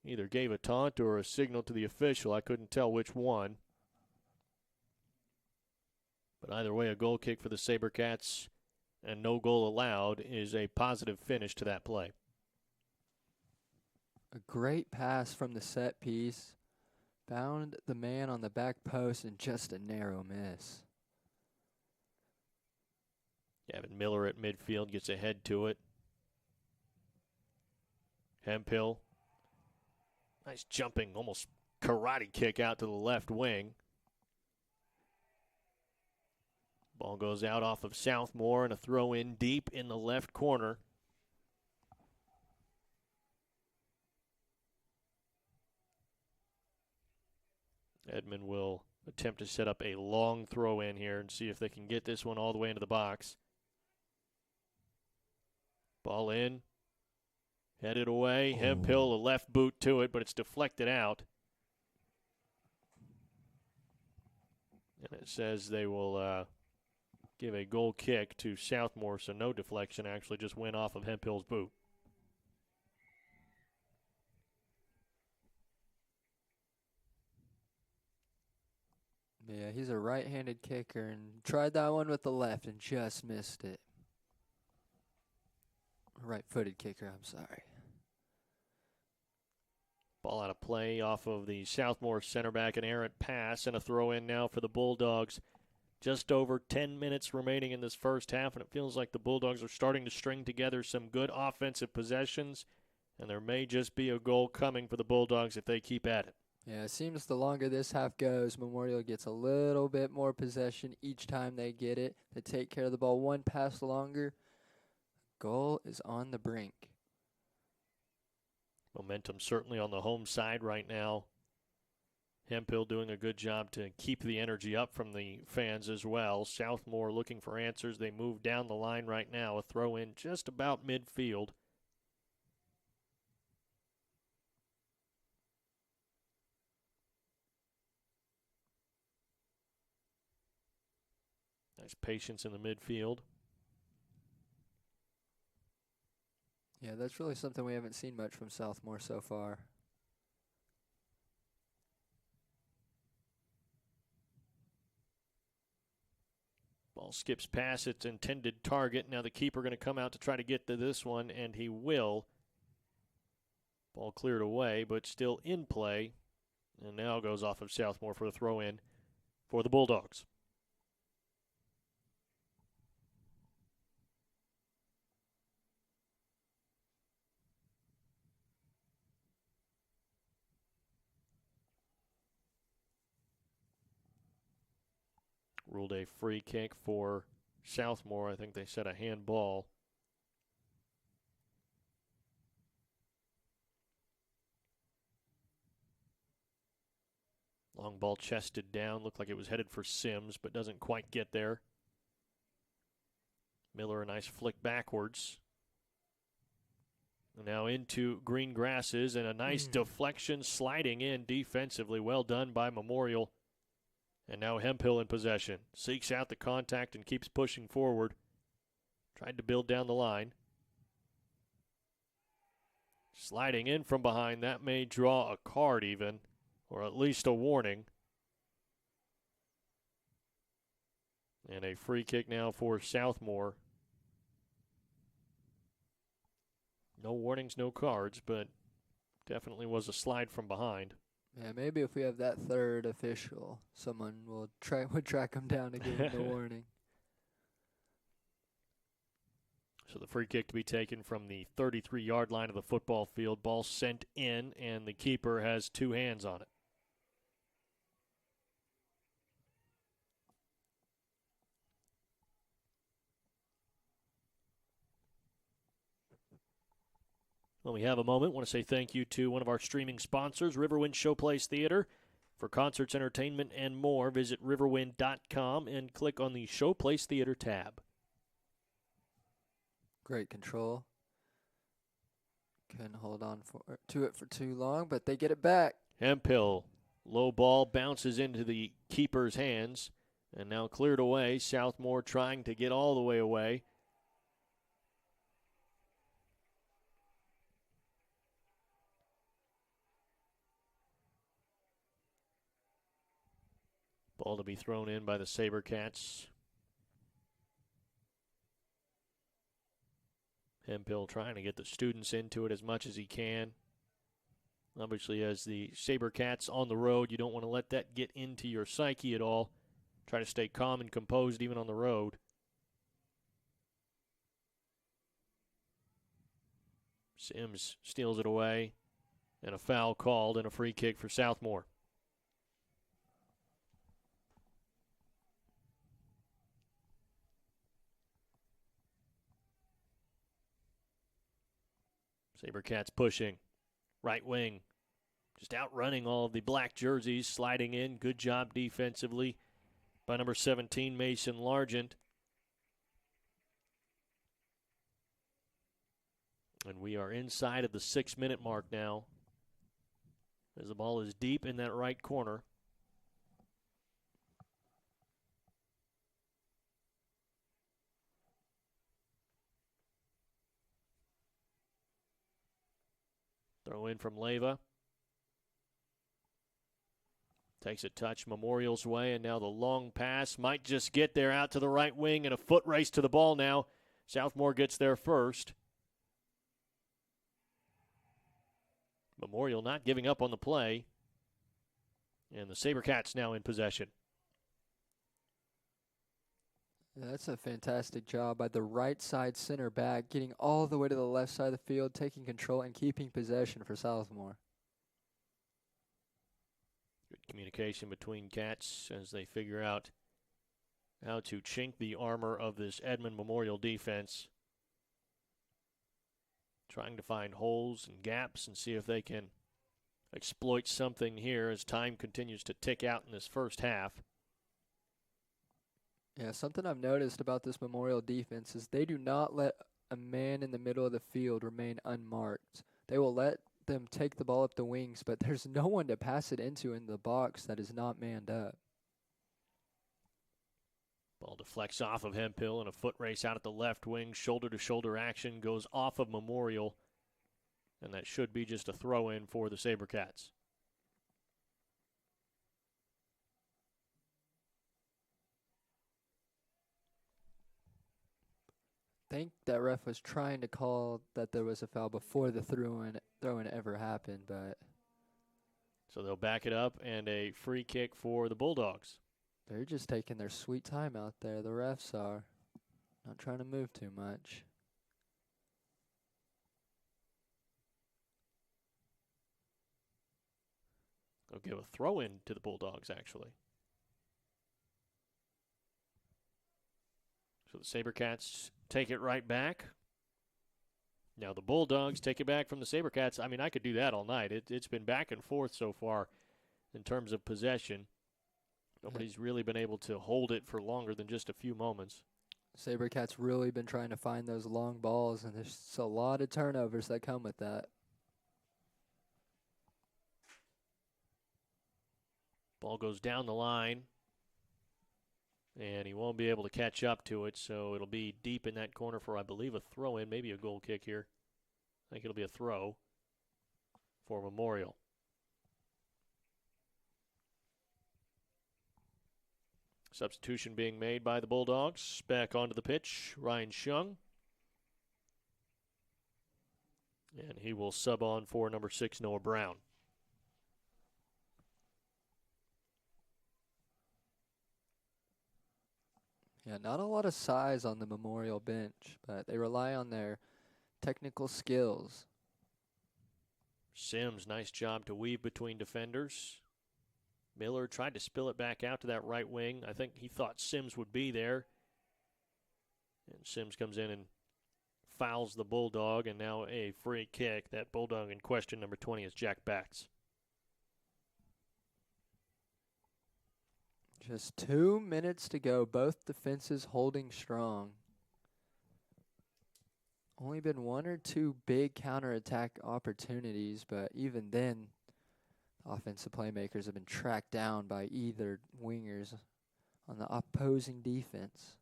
either gave a taunt or a signal to the official. I couldn't tell which one. But either way, a goal kick for the SaberCats and no goal allowed is a positive finish to that play. A great pass from the set piece. Found the man on the back post and just a narrow miss. Gavin Miller at midfield gets ahead to it. Hemphill. Nice jumping, almost karate kick out to the left wing. Ball goes out off of Southmore and a throw in deep in the left corner. Edmond will attempt to set up a long throw in here and see if they can get this one all the way into the box. Ball in. Headed away. Hemphill, a left boot to it, but it's deflected out. And it says they will give a goal kick to Southmore, so no deflection, actually just went off of Hemphill's boot. Yeah, he's a right-handed kicker and tried that one with the left and just missed it. Right-footed kicker, I'm sorry. Ball out of play off of the Southmore center back, an errant pass, and a throw in now for the Bulldogs. Just over 10 minutes remaining in this first half, and it feels like the Bulldogs are starting to string together some good offensive possessions, and there may just be a goal coming for the Bulldogs if they keep at it. Yeah, it seems the longer this half goes, Memorial gets a little bit more possession each time they get it. They take care of the ball one pass longer. Goal is on the brink. Momentum certainly on the home side right now. Hemphill doing a good job to keep the energy up from the fans as well. Southmore looking for answers. They move down the line right now. A throw in just about midfield. Nice patience in the midfield. Yeah, that's really something we haven't seen much from Southmore so far. Ball skips past its intended target. Now the keeper going to come out to try to get to this one, and he will. Ball cleared away, but still in play. And now goes off of Southmore for a throw-in for the Bulldogs. Ruled a free kick for Southmore. I think they said a handball. Long ball chested down. Looked like it was headed for Sims, but doesn't quite get there. Miller, a nice flick backwards. And now into green grasses, and a nice deflection sliding in defensively. Well done by Memorial. And now Hemphill in possession. Seeks out the contact and keeps pushing forward. Tried to build down the line. Sliding in from behind. That may draw a card even, or at least a warning. And a free kick now for Southmore. No warnings, no cards, but definitely was a slide from behind. Yeah, maybe if we have that third official, someone would track him down to give him the warning. So the free kick to be taken from the 33-yard line of the football field. Ball sent in, and the keeper has two hands on it. Well, we have a moment. I want to say thank you to one of our streaming sponsors, Riverwind Showplace Theater. For concerts, entertainment, and more, visit riverwind.com and click on the Showplace Theater tab. Great control. Couldn't hold on to it for too long, but they get it back. Hemphill, low ball, bounces into the keeper's hands, and now cleared away. Southmore trying to get all the way away. Ball to be thrown in by the SaberCats. Hemphill trying to get the students into it as much as he can. Obviously, as the SaberCats on the road, you don't want to let that get into your psyche at all. Try to stay calm and composed even on the road. Sims steals it away, and a foul called and a free kick for Southmore. SaberCats pushing. Right wing. Just outrunning all of the black jerseys. Sliding in. Good job defensively by number 17, Mason Largent. And we are inside of the 6-minute mark now, as the ball is deep in that right corner. Throw in from Leyva. Takes a touch Memorial's way, and now the long pass might just get there out to the right wing, and a foot race to the ball now. Southmore gets there first. Memorial not giving up on the play, and the SaberCats now in possession. Yeah, that's a fantastic job by the right side center back, getting all the way to the left side of the field, taking control and keeping possession for Southmore. Good communication between Cats as they figure out how to chink the armor of this Edmond Memorial defense. Trying to find holes and gaps and see if they can exploit something here as time continues to tick out in this first half. Yeah, something I've noticed about this Memorial defense is they do not let a man in the middle of the field remain unmarked. They will let them take the ball up the wings, but there's no one to pass it into in the box that is not manned up. Ball deflects off of Hemphill, and a foot race out at the left wing. Shoulder-to-shoulder action goes off of Memorial, and that should be just a throw-in for the SaberCats. think that ref was trying to call that there was a foul before the throw-in ever happened, but So they'll back it up, and a free kick for the Bulldogs. they're just taking their sweet time out there. The refs are not trying to move too much. They'll give a throw-in to the Bulldogs, actually. So the SaberCats take it right back. Now the Bulldogs take it back from the SaberCats. I mean, I could do that all night. It's been back and forth so far in terms of possession. Nobody's really been able to hold it for longer than just a few moments. SaberCats really been trying to find those long balls, and there's just a lot of turnovers that come with that. Ball goes down the line, and he won't be able to catch up to it, so it'll be deep in that corner for, I believe, a throw-in, maybe a goal kick here. I think it'll be a throw for Memorial. Substitution being made by the Bulldogs. Back onto the pitch, Ryan Shung. And he will sub on for number 6, Noah Brown. Yeah, not a lot of size on the Memorial bench, but they rely on their technical skills. Sims, nice job to weave between defenders. Miller tried to spill it back out to that right wing. I think he thought Sims would be there. And Sims comes in and fouls the Bulldog, and now a free kick. That Bulldog in question, number 20, is Jack Bax. Just 2 minutes to go. Both defenses holding strong. Only been 1 or 2 big counterattack opportunities, but even then, offensive playmakers have been tracked down by either wingers on the opposing defense.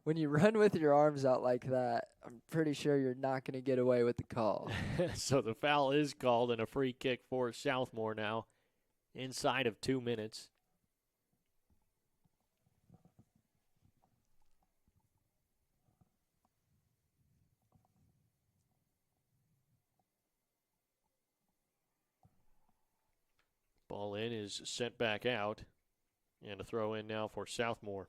When you run with your arms out like that, I'm pretty sure you're not going to get away with the call. So the foul is called, and a free kick for Southmore now inside of 2 minutes. Ball in is sent back out, and a throw in now for Southmore.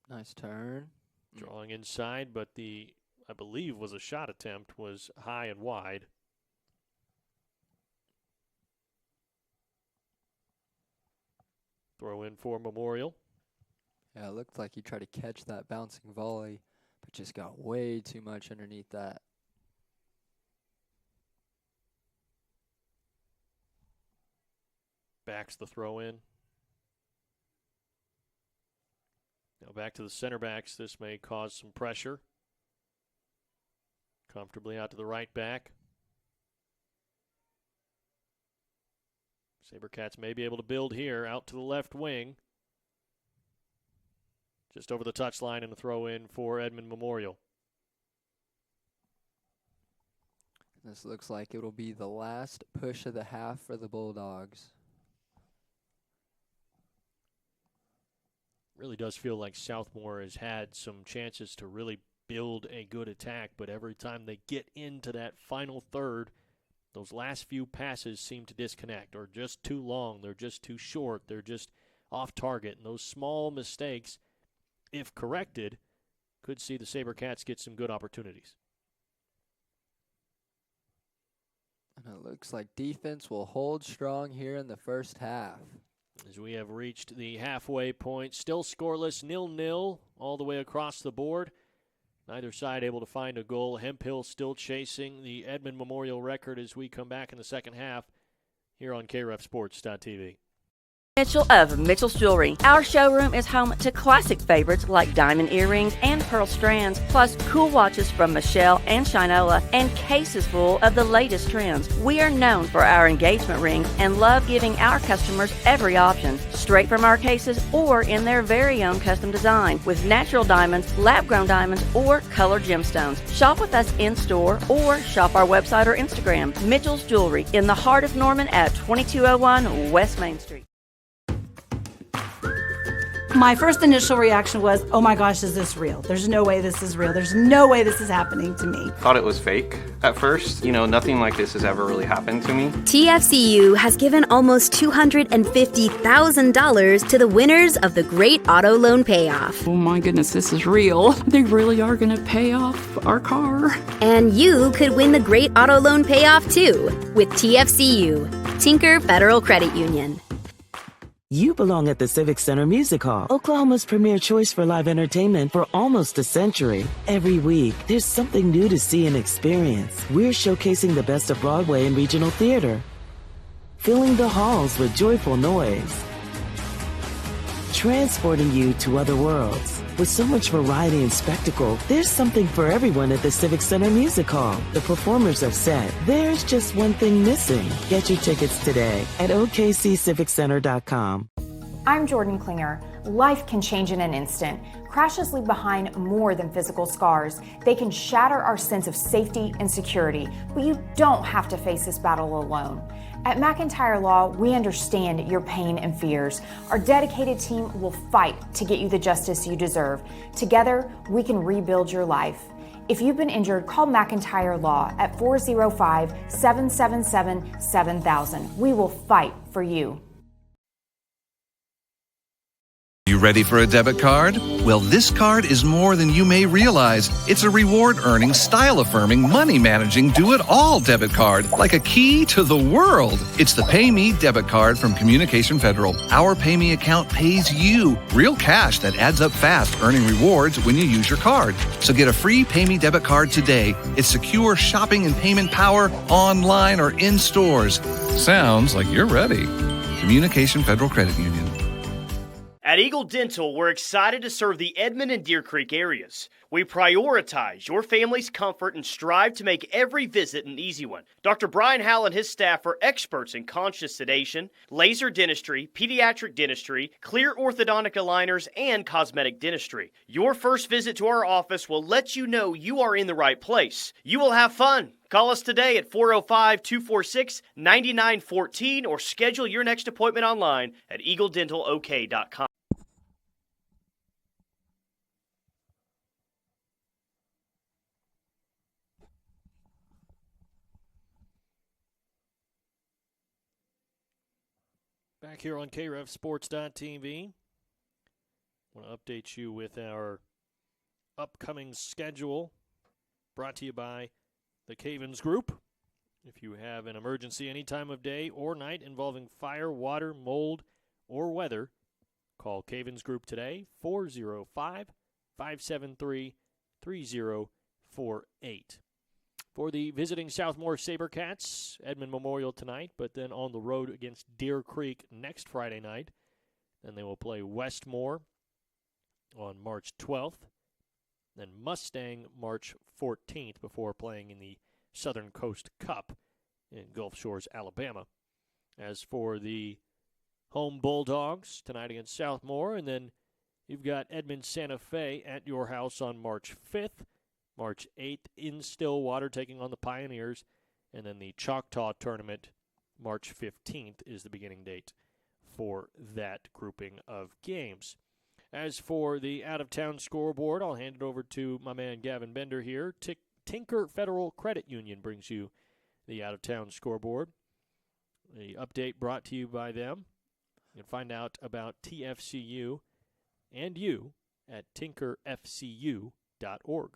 Nice turn. Drawing inside, but I believe was a shot attempt, was high and wide. Throw in for Memorial. Yeah, it looked like he tried to catch that bouncing volley, but just got way too much underneath that. Backs the throw in. Now back to the center backs. This may cause some pressure. Comfortably out to the right back. SaberCats may be able to build here. Out to the left wing. Just over the touchline, and a throw in for Edmond Memorial. This looks like it'll be the last push of the half for the Bulldogs. Really does feel like Southmore has had some chances to really build a good attack, but every time they get into that final third, those last few passes seem to disconnect, or just too long, they're just too short, they're just off target, and those small mistakes, if corrected, could see the SaberCats get some good opportunities. And it looks like defense will hold strong here in the first half. As we have reached the halfway point, still scoreless, 0-0 all the way across the board. Neither side able to find a goal. Hemphill still chasing the Edmond Memorial record as we come back in the second half here on KREFSports.tv. Mitchell of Mitchell's Jewelry. Our showroom is home to classic favorites like diamond earrings and pearl strands, plus cool watches from Michelle and Shinola, and cases full of the latest trends. We are known for our engagement rings and love giving our customers every option, straight from our cases or in their very own custom design, with natural diamonds, lab-grown diamonds, or colored gemstones. Shop with us in-store or shop our website or Instagram. Mitchell's Jewelry in the heart of Norman at 2201 West Main Street. My first initial reaction was, oh my gosh, is this real? There's no way this is real. There's no way this is happening to me. Thought it was fake at first. Nothing like this has ever really happened to me. TFCU has given almost $250,000 to the winners of the Great Auto Loan Payoff. Oh my goodness, this is real. They really are going to pay off our car. And you could win the Great Auto Loan Payoff too with TFCU, Tinker Federal Credit Union. You belong at the Civic Center Music Hall, Oklahoma's premier choice for live entertainment for almost a century. Every week, there's something new to see and experience. We're showcasing the best of Broadway and regional theater, filling the halls with joyful noise, transporting you to other worlds. With so much variety and spectacle, there's something for everyone at the Civic Center Music Hall. The performers have said, there's just one thing missing. Get your tickets today at okcciviccenter.com. I'm Jordan Klinger. Life can change in an instant. Crashes leave behind more than physical scars. They can shatter our sense of safety and security, but you don't have to face this battle alone. At McIntyre Law, we understand your pain and fears. Our dedicated team will fight to get you the justice you deserve. Together, we can rebuild your life. If you've been injured, call McIntyre Law at 405-777-7000. We will fight for you. You ready for a debit card? Well, this card is more than you may realize. It's a reward-earning, style-affirming, money-managing, do-it-all debit card, like a key to the world. It's the Pay Me debit card from Communication Federal. Our Pay Me account pays you real cash that adds up fast, earning rewards when you use your card. So get a free Pay Me debit card today. It's secure shopping and payment power online or in stores. Sounds like you're ready. Communication Federal Credit Union. At Eagle Dental, we're excited to serve the Edmond and Deer Creek areas. We prioritize your family's comfort and strive to make every visit an easy one. Dr. Brian Howell and his staff are experts in conscious sedation, laser dentistry, pediatric dentistry, clear orthodontic aligners, and cosmetic dentistry. Your first visit to our office will let you know you are in the right place. You will have fun. Call us today at 405-246-9914 or schedule your next appointment online at eagledentalok.com. Back here on KREVSports.tv. I want to update you with our upcoming schedule brought to you by the Cavens Group. If you have an emergency any time of day or night involving fire, water, mold, or weather, call Cavens Group today, 405-573-3048. For the visiting Southmore SaberCats, Edmond Memorial tonight, but then on the road against Deer Creek next Friday night. Then they will play Westmore on March 12th, then Mustang March 14th before playing in the Southern Coast Cup in Gulf Shores, Alabama. As for the home Bulldogs, tonight against Southmore, and then you've got Edmond Santa Fe at your house on March 5th. March 8th in Stillwater taking on the Pioneers, and then the Choctaw Tournament, March 15th is the beginning date for that grouping of games. As for the out-of-town scoreboard, I'll hand it over to my man Gavin Bender here. Tinker Federal Credit Union brings you the out-of-town scoreboard. The update brought to you by them. You can find out about TFCU and you at tinkerfcu.org.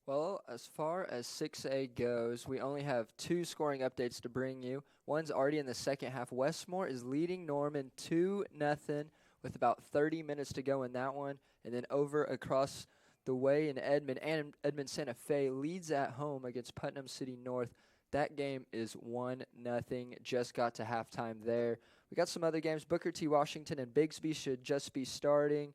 Well, as far as 6A goes, we only have 2 scoring updates to bring you. One's already in the second half. Westmore is leading Norman 2-0 with about 30 minutes to go in that one. And then over across the way in Edmond, and Edmond Santa Fe leads at home against Putnam City North. That game is 1-0. Just got to halftime there. We got some other games. Booker T. Washington and Bigsby should just be starting.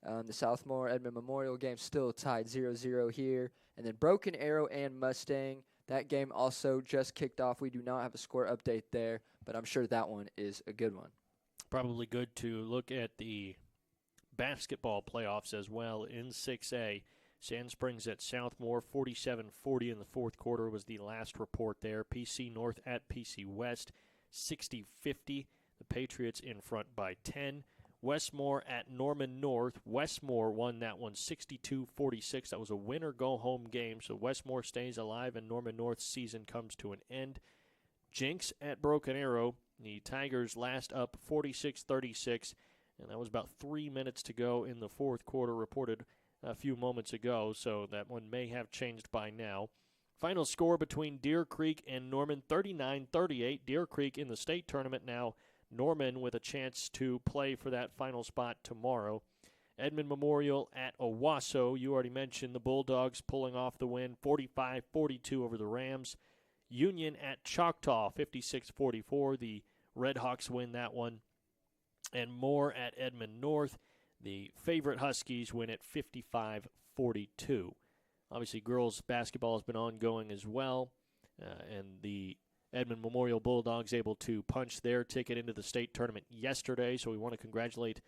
The Southmore Edmond Memorial game still tied 0-0 here. And then Broken Arrow and Mustang. That game also just kicked off. We do not have a score update there, but I'm sure that one is a good one. Probably good to look at the basketball playoffs as well in 6A. Sand Springs at Southmore, 47-40 in the fourth quarter was the last report there. PC North at PC West, 60-50. The Patriots in front by 10. Westmore at Norman North. Westmore won that one 62-46. That was a winner-go-home game, so Westmore stays alive and Norman North's season comes to an end. Jinx at Broken Arrow. The Tigers last up 46-36, and that was about 3 minutes to go in the fourth quarter, reported a few moments ago, so that one may have changed by now. Final score between Deer Creek and Norman, 39-38. Deer Creek in the state tournament now. Norman with a chance to play for that final spot tomorrow. Edmond Memorial at Owasso. You already mentioned the Bulldogs pulling off the win, 45-42 over the Rams. Union at Choctaw, 56-44. The Redhawks win that one. And Moore at Edmond North. The favorite Huskies win at 55-42. Obviously, girls basketball has been ongoing as well, and the Edmond Memorial Bulldogs able to punch their ticket into the state tournament yesterday, so we want to congratulate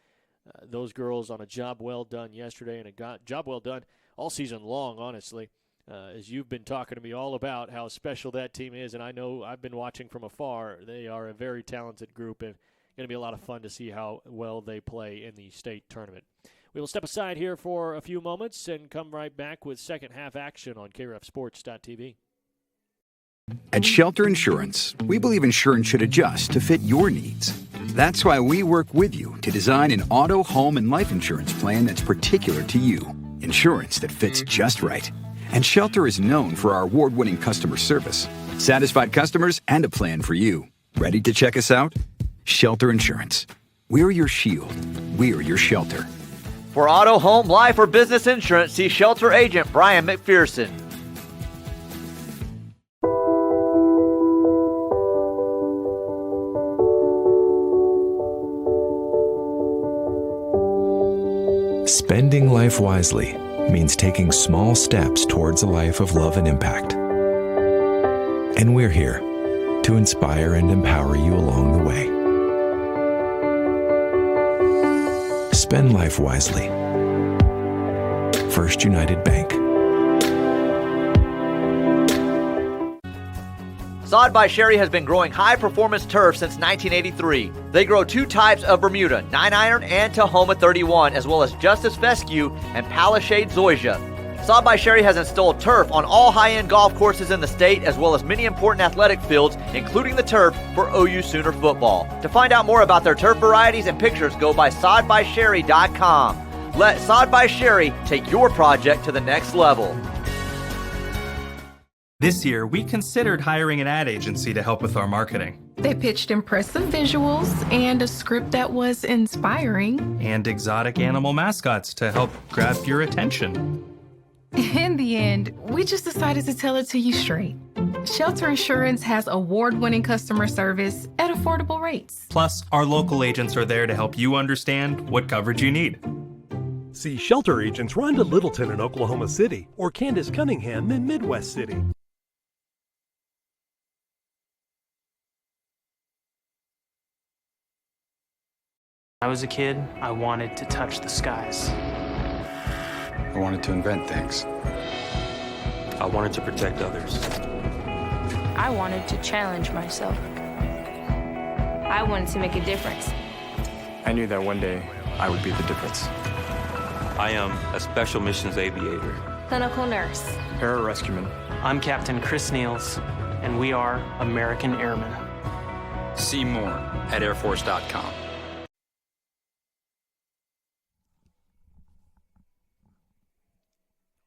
those girls on a job well done yesterday and a job well done all season long, honestly, as you've been talking to me all about how special that team is, and I know I've been watching from afar. They are a very talented group, and going to be a lot of fun to see how well they play in the state tournament. We will step aside here for a few moments and come right back with second half action on KREFSports.tv. At Shelter Insurance, we believe insurance should adjust to fit your needs. That's why we work with you to design an auto, home, and life insurance plan that's particular to you. Insurance that fits just right. And Shelter is known for our award-winning customer service, satisfied customers, and a plan for you. Ready to check us out? Shelter Insurance. We're your shield. We're your shelter. For auto, home, life, or business insurance, see Shelter agent Brian McPherson. Spending life wisely means taking small steps towards a life of love and impact. And we're here to inspire and empower you along the way. Spend life wisely. First United Bank. Sod by Sherry has been growing high-performance turf since 1983. They grow two types of Bermuda, 9-iron and Tahoma 31, as well as Justice Fescue and Palisade Zoysia. Sod by Sherry has installed turf on all high-end golf courses in the state, as well as many important athletic fields, including the turf for OU Sooner football. To find out more about their turf varieties and pictures, go by sodbysherry.com. Let Sod by Sherry take your project to the next level. This year, we considered hiring an ad agency to help with our marketing. They pitched impressive visuals and a script that was inspiring. And exotic animal mascots to help grab your attention. In the end, we just decided to tell it to you straight. Shelter Insurance has award-winning customer service at affordable rates. Plus, our local agents are there to help you understand what coverage you need. See Shelter agents Rhonda Littleton in Oklahoma City or Candace Cunningham in Midwest City. When I was a kid, I wanted to touch the skies. I wanted to invent things. I wanted to protect others. I wanted to challenge myself. I wanted to make a difference. I knew that one day I would be the difference. I am a special missions aviator. Clinical nurse. Pararescueman. I'm Captain Chris Niels, and we are American Airmen. See more at airforce.com.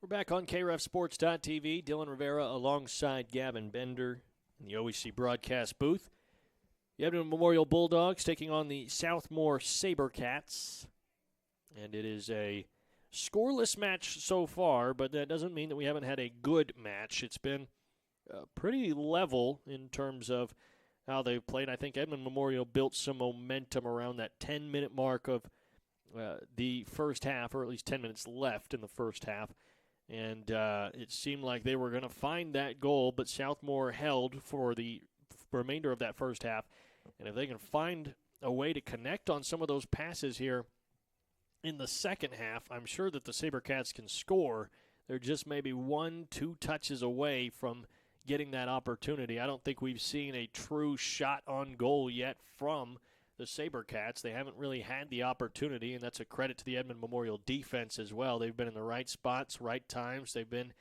We're back on KREFSports.tv. Dylan Rivera alongside Gavin Bender in the OEC broadcast booth. The Edmond Memorial Bulldogs taking on the Southmore SaberCats. And it is a scoreless match so far, but that doesn't mean that we haven't had a good match. It's been pretty level in terms of how they've played. I think Edmond Memorial built some momentum around that 10-minute mark of the first half, or at least 10 minutes left in the first half. And it seemed like they were going to find that goal, but Southmore held for the remainder of that first half. And if they can find a way to connect on some of those passes here in the second half, I'm sure that the SaberCats can score. They're just maybe 1-2 touches away from getting that opportunity. I don't think we've seen a true shot on goal yet from the SaberCats. They haven't really had the opportunity, and that's a credit to the Edmond Memorial defense as well. They've been in the right spots, right times. They've been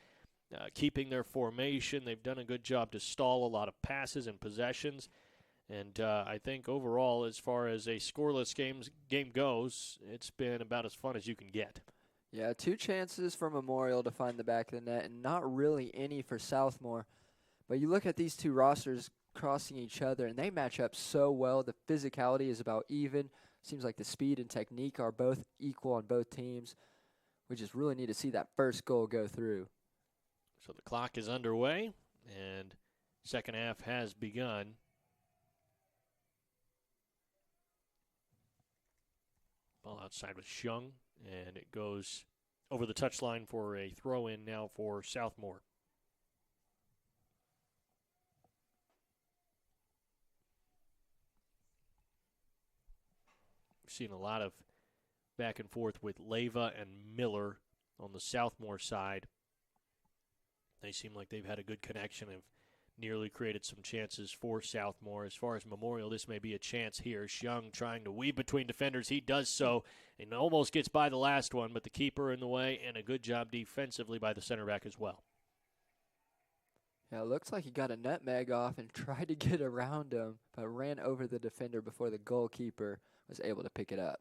keeping their formation. They've done a good job to stall a lot of passes and possessions. And I think overall, as far as a scoreless game goes, it's been about as fun as you can get. Yeah, 2 chances for Memorial to find the back of the net, and not really any for Southmore. But you look at these 2 rosters crossing each other, and they match up so well. The physicality is about even. Seems like the speed and technique are both equal on both teams. We just really need to see that first goal go through. So the clock is underway, and second half has begun. Ball outside with Shung, and it goes over the touchline for a throw-in now for Southmore. We've seen a lot of back and forth with Leyva and Miller on the Southmore side. They seem like they've had a good connection and have nearly created some chances for Southmore. As far as Memorial, this may be a chance here. Shung trying to weave between defenders. He does so and almost gets by the last one, but the keeper in the way, and a good job defensively by the center back as well. Yeah, it looks like he got a nutmeg off and tried to get around him, but ran over the defender before the goalkeeper was able to pick it up.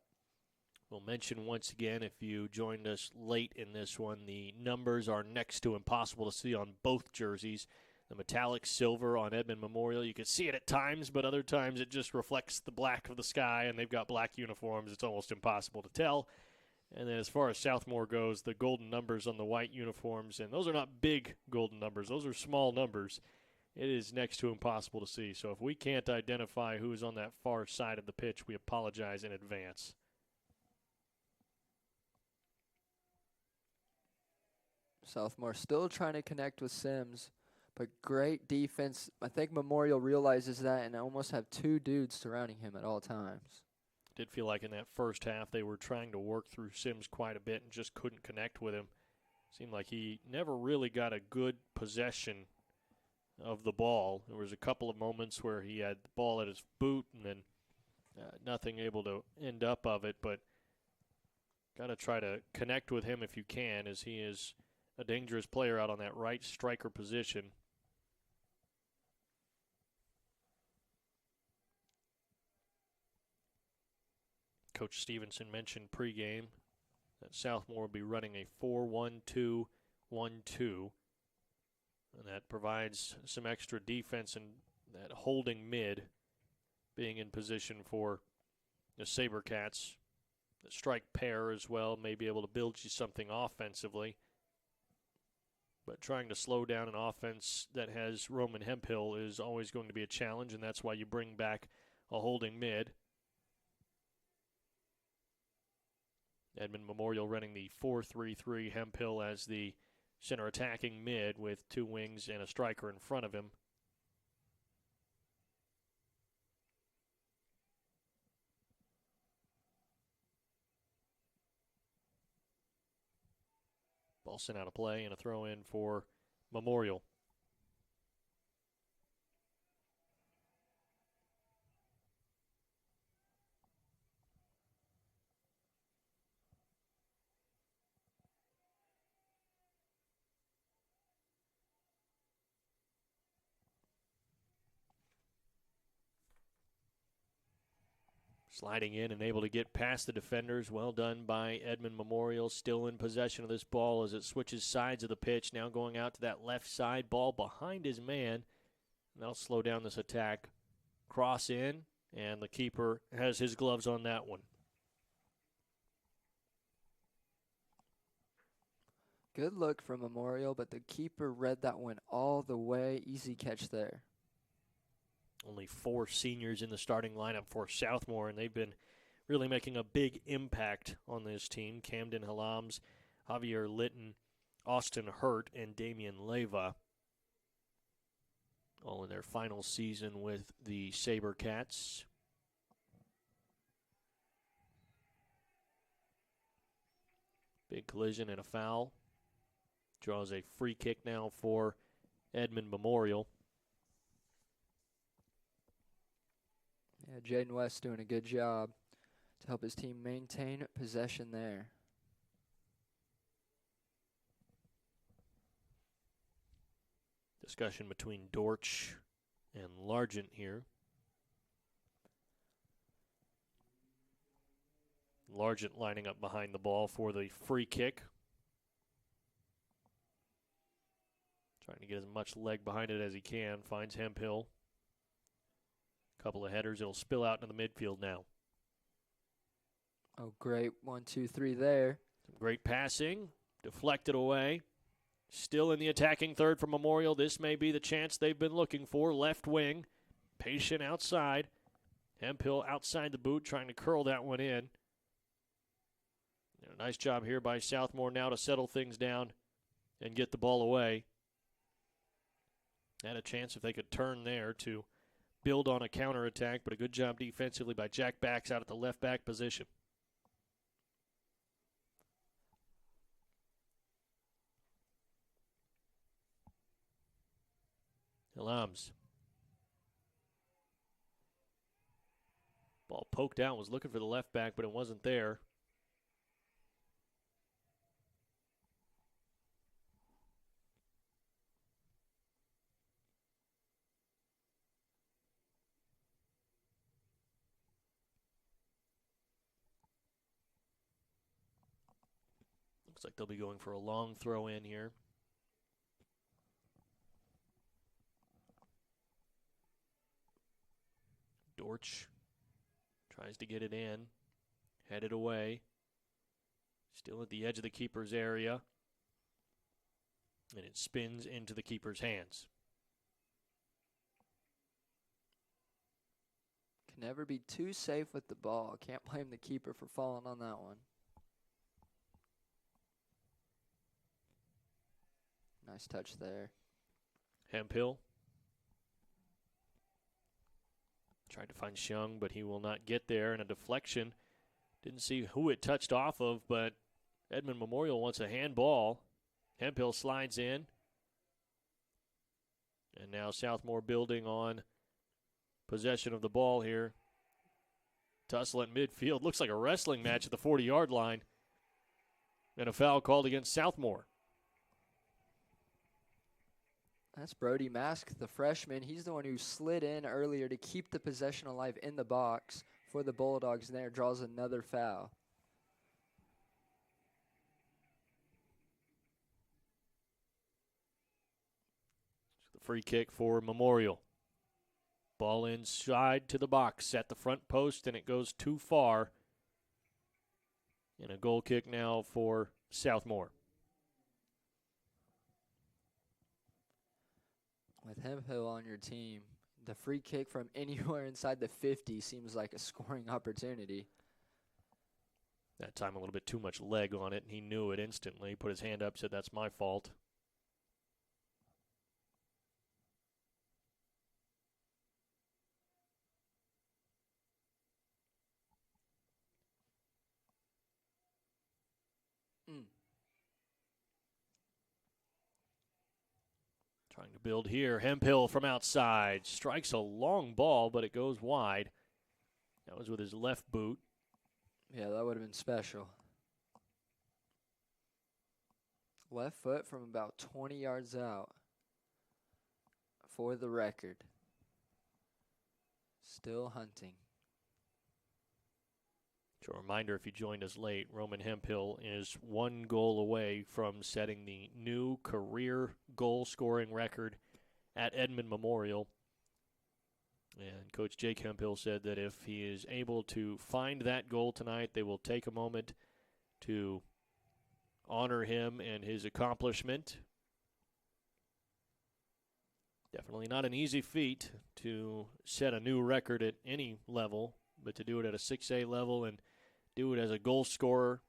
We'll mention once again, if you joined us late in this one, the numbers are next to impossible to see on both jerseys. The metallic silver on Edmond Memorial, you can see it at times, but other times it just reflects the black of the sky, and they've got black uniforms. It's almost impossible to tell. And then as far as Southmore goes, the golden numbers on the white uniforms, and those are not big golden numbers. Those are small numbers. It is next to impossible to see. So if we can't identify who is on that far side of the pitch, we apologize in advance. Southmore still trying to connect with Sims, but great defense. I think Memorial realizes that and almost have 2 dudes surrounding him at all times. Did feel like in that first half they were trying to work through Sims quite a bit and just couldn't connect with him. Seemed like he never really got a good possession of the ball. There was a couple of moments where he had the ball at his boot and then nothing able to end up of it, but got to try to connect with him if you can, as he is a dangerous player out on that right striker position. Coach Stevenson mentioned pregame that Southmore will be running a 4-1-2-1-2, and that provides some extra defense and that holding mid being in position for the SaberCats. The strike pair as well may be able to build you something offensively, but trying to slow down an offense that has Roman Hemphill is always going to be a challenge, and that's why you bring back a holding mid. Edmond Memorial running the 4-3-3, Hemphill as the center attacking mid with 2 wings and a striker in front of him. Ball sent out of play and a throw in for Memorial. Sliding in and able to get past the defenders. Well done by Edmond Memorial. Still in possession of this ball as it switches sides of the pitch. Now going out to that left side. Ball behind his man. That'll slow down this attack. Cross in, and the keeper has his gloves on that one. Good look from Memorial, but the keeper read that one all the way. Easy catch there. Only 4 seniors in the starting lineup for Southmore, and they've been really making a big impact on this team. Camden Halams, Javier Litton, Austin Hurt, and Damian Leyva, all in their final season with the SaberCats. Big collision and a foul. Draws a free kick now for Edmond Memorial. Yeah, Jaden West doing a good job to help his team maintain possession there. Discussion between Dortch and Largent here. Largent lining up behind the ball for the free kick. Trying to get as much leg behind it as he can. Finds Hemphill. Couple of headers. It'll spill out into the midfield now. Oh, great. 1, 2, 3 there. Some great passing. Deflected away. Still in the attacking third for Memorial. This may be the chance they've been looking for. Left wing. Patient outside. Hemphill outside the boot trying to curl that one in. Nice job here by Southmore now to settle things down and get the ball away. Had a chance if they could turn there to build on a counterattack, but a good job defensively by Jack Bax out at the left back position. Halams. Ball poked out, was looking for the left back, but it wasn't there. Looks like they'll be going for a long throw in here. Dortch tries to get it in. Headed away. Still at the edge of the keeper's area. And it spins into the keeper's hands. Can never be too safe with the ball. Can't blame the keeper for falling on that one. Nice touch there. Hemphill tried to find Xiong, but he will not get there. And a deflection. Didn't see who it touched off of, but Edmond Memorial wants a handball. Hemphill slides in. And now Southmore building on possession of the ball here. Tussle at midfield. Looks like a wrestling match at the 40-yard line. And a foul called against Southmore. That's Brody Mask, the freshman. He's the one who slid in earlier to keep the possession alive in the box for the Bulldogs, and there draws another foul. The free kick for Memorial. Ball inside to the box at the front post, and it goes too far. And a goal kick now for Southmore. With Hemphill on your team, the free kick from anywhere inside the 50 seems like a scoring opportunity. That time a little bit too much leg on it, and he knew it instantly. Put his hand up, said, "That's my fault." Trying to build here. Hemphill from outside. Strikes a long ball, but it goes wide. That was with his left boot. Yeah, that would have been special. Left foot from about 20 yards out. For the record. Still hunting. So a reminder, if you joined us late, Roman Hemphill is 1 goal away from setting the new career goal-scoring record at Edmond Memorial. And Coach Jake Hemphill said that if he is able to find that goal tonight, they will take a moment to honor him and his accomplishment. Definitely not an easy feat to set a new record at any level, but to do it at a 6A level and do it as a goal scorer,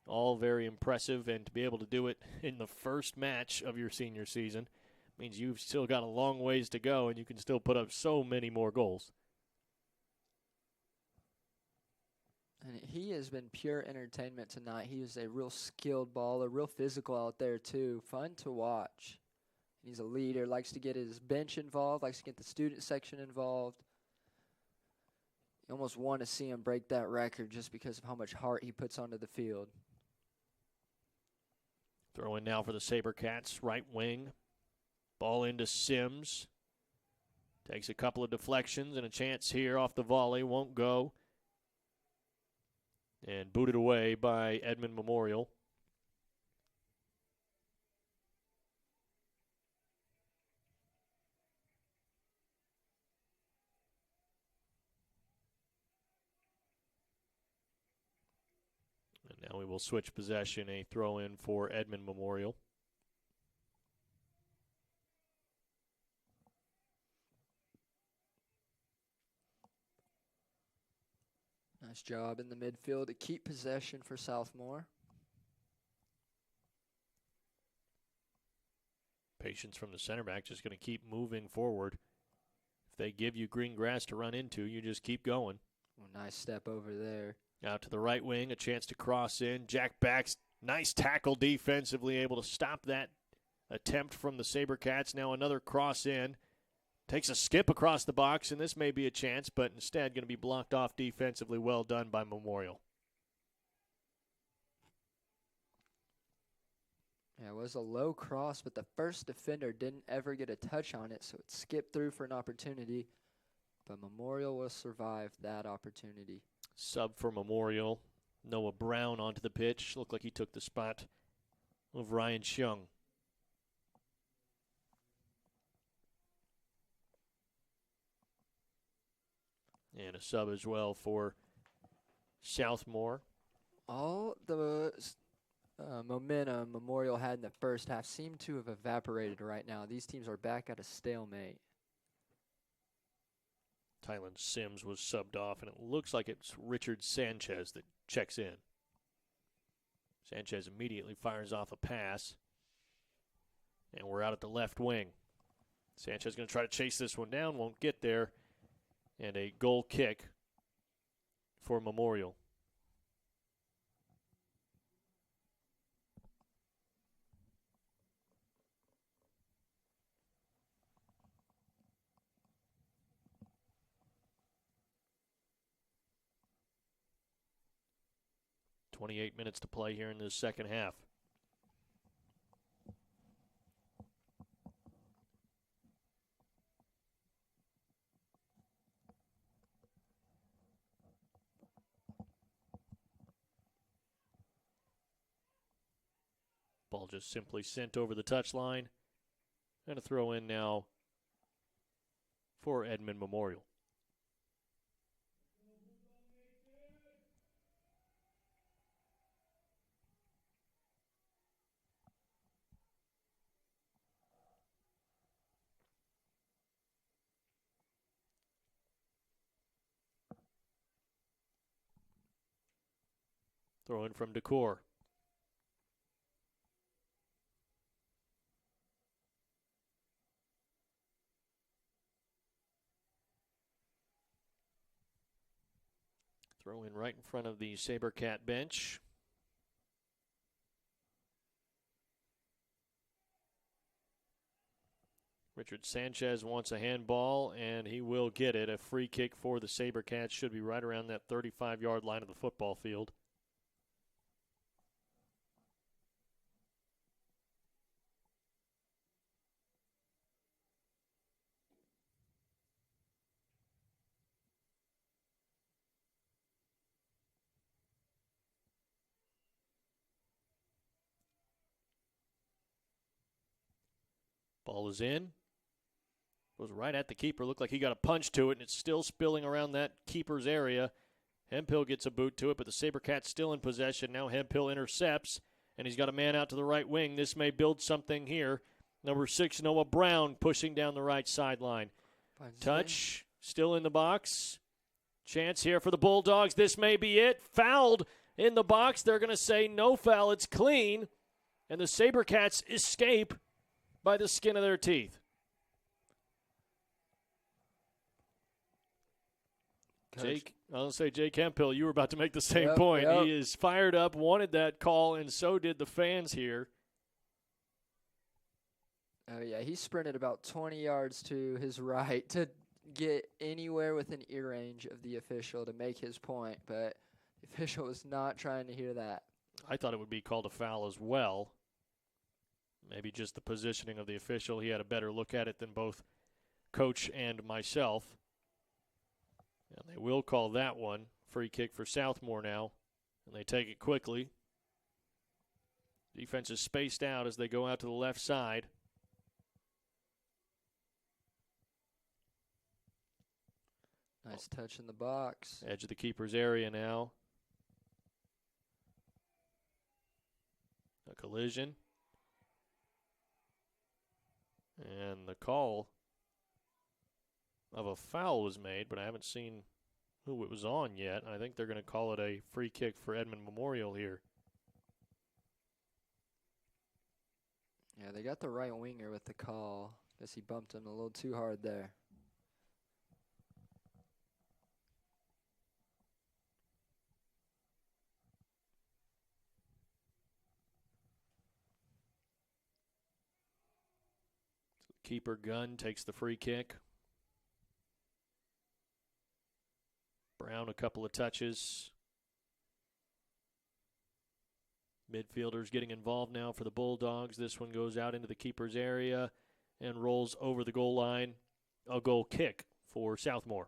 all very impressive. And to be able to do it in the first match of your senior season means you've still got a long ways to go, and you can still put up so many more goals. And he has been pure entertainment tonight. He is a real skilled baller, real physical out there too. Fun to watch. He's a leader, likes to get his bench involved, likes to get the student section involved. You almost want to see him break that record just because of how much heart he puts onto the field. Throw in now for the SaberCats, right wing. Ball into Sims. Takes a couple of deflections and a chance here off the volley. Won't go. And booted away by Edmond Memorial. And now we will switch possession, a throw in for Edmond Memorial. Nice job in the midfield to keep possession for Southmore. Patience from the center back, just going to keep moving forward. If they give you green grass to run into, you just keep going. Oh, nice step over there. Out to the right wing, a chance to cross in. Jack Bax, nice tackle defensively, able to stop that attempt from the SaberCats. Now another cross in. Takes a skip across the box, and this may be a chance, but instead going to be blocked off defensively. Well done by Memorial. Yeah, it was a low cross, but the first defender didn't ever get a touch on it, so it skipped through for an opportunity. But Memorial will survive that opportunity. Sub for Memorial. Noah Brown onto the pitch. Looked like he took the spot of Ryan Shung. And a sub as well for Southmore. All the momentum Memorial had in the first half seemed to have evaporated right now. These teams are back at a stalemate. Tylen Sims was subbed off, and it looks like it's Richard Sanchez that checks in. Sanchez immediately fires off a pass, and we're out at the left wing. Sanchez going to try to chase this one down, won't get there. And a goal kick for Memorial. .28 minutes to play here in the second half. Ball just simply sent over the touchline. And a throw in now for Edmond Memorial. Throw in from Decor. Throw in right in front of the SaberCat bench. Richard Sanchez wants a handball, and he will get it. A free kick for the SaberCats. Should be right around that 35-yard line of the football field. Ball is in. Goes right at the keeper. Looked like he got a punch to it, and it's still spilling around that keeper's area. Hemphill gets a boot to it, but the SaberCats still in possession. Now Hemphill intercepts, and he's got a man out to the right wing. This may build something here. Number 6, Noah Brown, pushing down the right sideline. Touch, still in the box. Chance here for the Bulldogs. This may be it. Fouled in the box. They're going to say no foul. It's clean. And the SaberCats escape by the skin of their teeth. I'll say Jake Hemphill, you were about to make the same point. Yep. He is fired up, wanted that call, and so did the fans here. Oh, yeah, he sprinted about 20 yards to his right to get anywhere within ear range of the official to make his point, but the official was not trying to hear that. I thought it would be called a foul as well. Maybe just the positioning of the official. He had a better look at it than both coach and myself. And they will call that one. Free kick for Southmore now, and they take it quickly. Defense is spaced out as they go out to the left side. Nice touch in the box. Edge of the keeper's area now. A collision. And the call of a foul was made, but I haven't seen who it was on yet. I think they're going to call it a free kick for Edmond Memorial here. Yeah, they got the right winger with the call. Guess he bumped him a little too hard there. Keeper Gunn takes the free kick. Brown a couple of touches. Midfielders getting involved now for the Bulldogs. This one goes out into the keeper's area and rolls over the goal line. A goal kick for Southmore.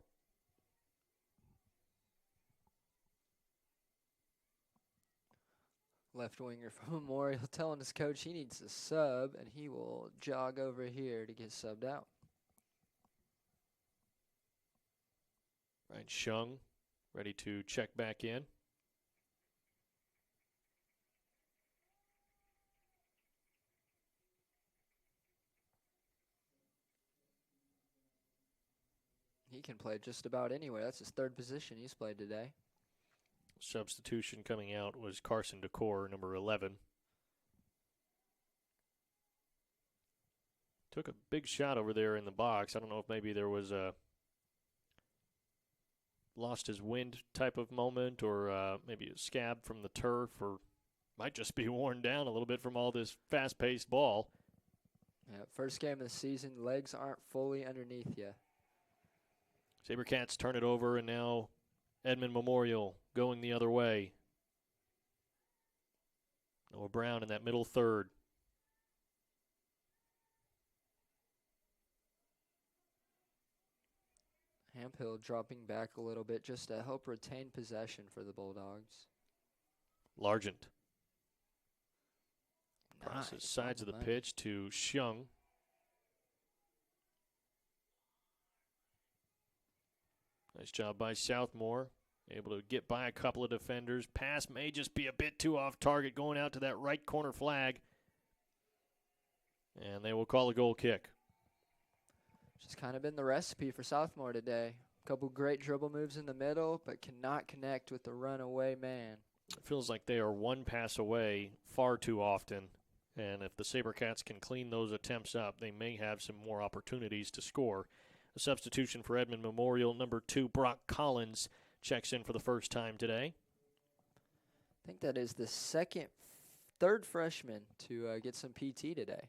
Left winger for Memorial telling his coach he needs a sub, and he will jog over here to get subbed out. Right, Shung ready to check back in. He can play just about anywhere. That's his third position he's played today. Substitution coming out was Carson Decor, number 11. Took a big shot over there in the box. I don't know if maybe there was a lost his wind type of moment, or maybe a scab from the turf, or might just be worn down a little bit from all this fast-paced ball. Yeah, first game of the season, legs aren't fully underneath you. SaberCats turn it over, and now Edmond Memorial going the other way. Noah Brown in that middle third. Hemphill dropping back a little bit just to help retain possession for the Bulldogs. Largent. Crosses sides of the pitch to Shung. Nice job by Southmore. Able to get by a couple of defenders. Pass may just be a bit too off target, going out to that right corner flag. And they will call a goal kick. Just kind of been the recipe for Southmore today. A couple great dribble moves in the middle, but cannot connect with the runaway man. It feels like they are one pass away far too often. And if the SaberCats can clean those attempts up, they may have some more opportunities to score. A substitution for Edmond Memorial, number 2, Brock Collins, checks in for the first time today. I think that is the third freshman to get some PT today.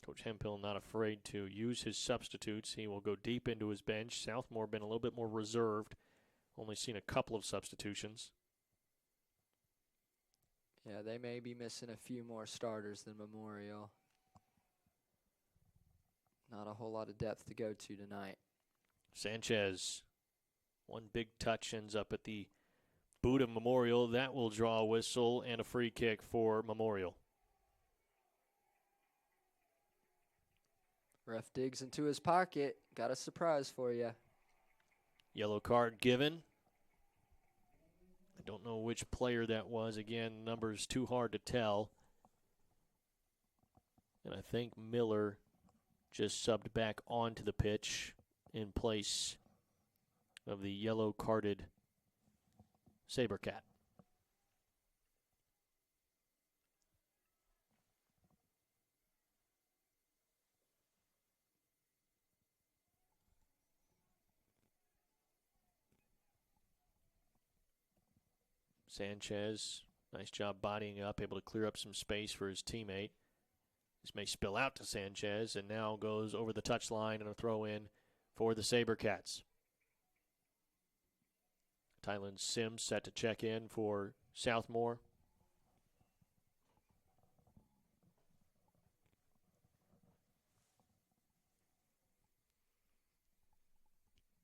Coach Hemphill not afraid to use his substitutes. He will go deep into his bench. Southmore been a little bit more reserved. Only seen a couple of substitutions. Yeah, they may be missing a few more starters than Memorial. Not a whole lot of depth to go to tonight. Sanchez, one big touch ends up at the boot of Memorial. That will draw a whistle and a free kick for Memorial. Ref digs into his pocket. Got a surprise for you. Yellow card given. I don't know which player that was. Again, numbers too hard to tell. And I think Miller just subbed back onto the pitch in place of the yellow-carded SaberCat. Sanchez, nice job bodying up, able to clear up some space for his teammate. This may spill out to Sanchez, and now goes over the touchline and a throw in for the SaberCats. Tylen Sims set to check in for Southmore.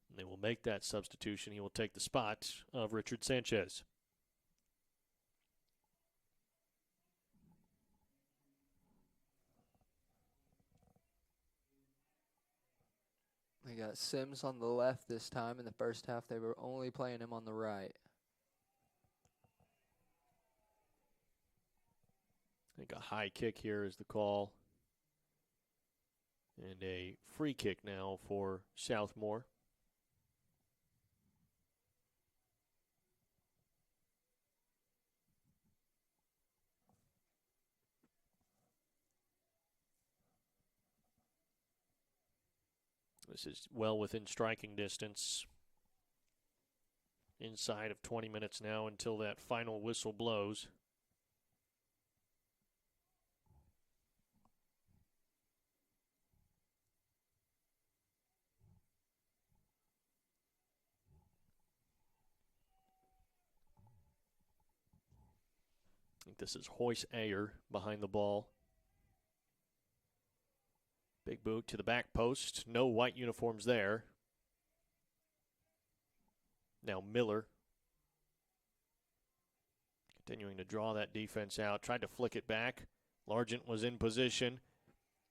And they will make that substitution. He will take the spot of Richard Sanchez. They got Sims on the left this time. In the first half, they were only playing him on the right. I think a high kick here is the call. And a free kick now for Southmore. This is well within striking distance. Inside of 20 minutes now until that final whistle blows. I think this is Hoyce Ayer behind the ball. Big boot to the back post. No white uniforms there. Now Miller. Continuing to draw that defense out. Tried to flick it back. Largent was in position.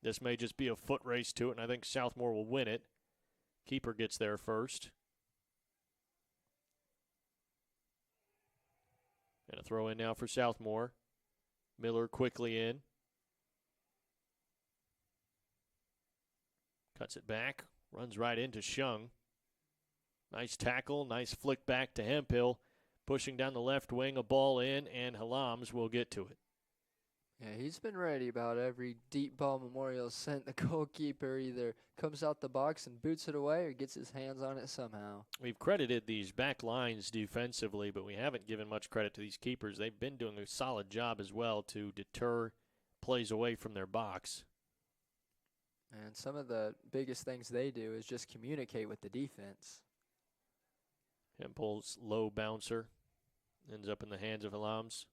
This may just be a foot race to it, and I think Southmore will win it. Keeper gets there first. And a throw in now for Southmore. Miller quickly in. Cuts it back, runs right into Shung. Nice tackle, nice flick back to Hemphill. Pushing down the left wing, a ball in, and Halams will get to it. Yeah, he's been ready about every deep ball Memorial sent. The goalkeeper either comes out the box and boots it away or gets his hands on it somehow. We've credited these back lines defensively, but we haven't given much credit to these keepers. They've been doing a solid job as well to deter plays away from their box. And some of the biggest things they do is just communicate with the defense. Hempel's low bouncer ends up in the hands of Halams.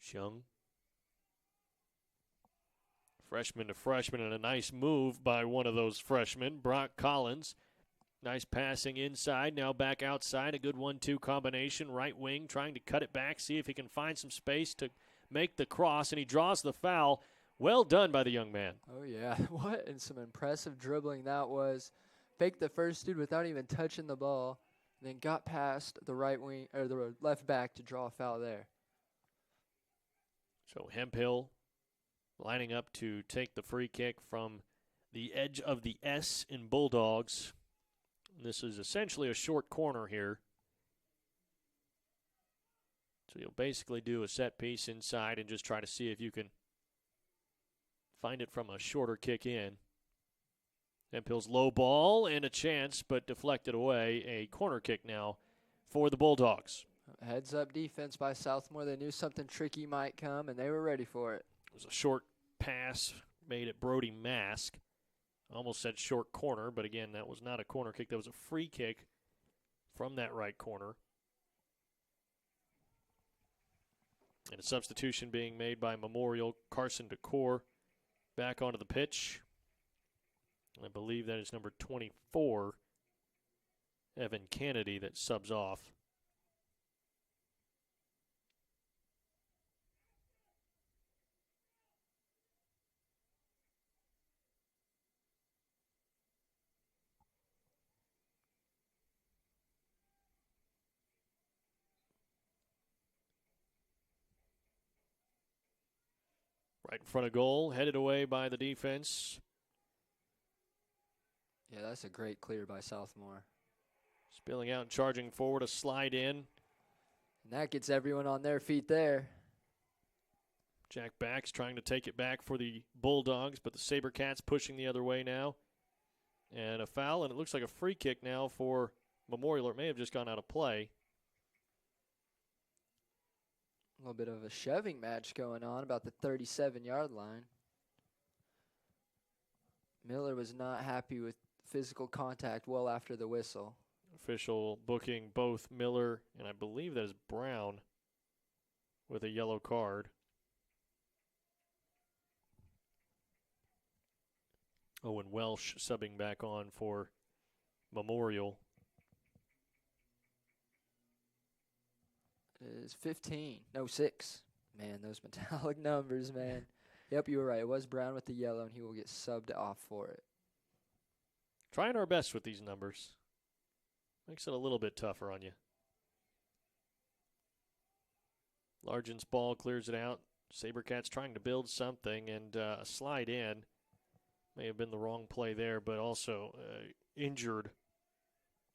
Shung. Freshman to freshman, and a nice move by one of those freshmen, Brock Collins. Nice passing inside, now back outside. A good 1-2 combination. Right wing trying to cut it back, see if he can find some space to make the cross, and he draws the foul. Well done by the young man. Oh, yeah. What and some impressive dribbling that was. Faked the first dude without even touching the ball, and then got past the right wing or the left back to draw a foul there. So Hemphill lining up to take the free kick from the edge of the S in Bulldogs. This is essentially a short corner here. So you'll basically do a set piece inside and just try to see if you can find it from a shorter kick in. Hemphill's low ball and a chance, but deflected away. A corner kick now for the Bulldogs. Heads up defense by Southmore. They knew something tricky might come, and they were ready for it. It was a short pass made at Brody Mask. Almost said short corner, but again, that was not a corner kick. That was a free kick from that right corner. And a substitution being made by Memorial. Carson DeCore back onto the pitch. I believe that is number 24, Evan Kennedy, that subs off. Right in front of goal, headed away by the defense. Yeah, that's a great clear by Southmore. Spilling out and charging forward, a slide in. And that gets everyone on their feet there. Jack Bax trying to take it back for the Bulldogs, but the SaberCats pushing the other way now. And a foul, and it looks like a free kick now for Memorial. It may have just gone out of play. A little bit of a shoving match going on about the 37-yard line. Miller was not happy with physical contact well after the whistle. Official booking both Miller and I believe that is Brown with a yellow card. Owen Welsh subbing back on for Memorial. It is 15. No, 6. Man, those metallic numbers, man. Yep, you were right. It was Brown with the yellow, and he will get subbed off for it. Trying our best with these numbers. Makes it a little bit tougher on you. Largent's ball clears it out. SaberCats trying to build something, and a slide in. May have been the wrong play there, but also injured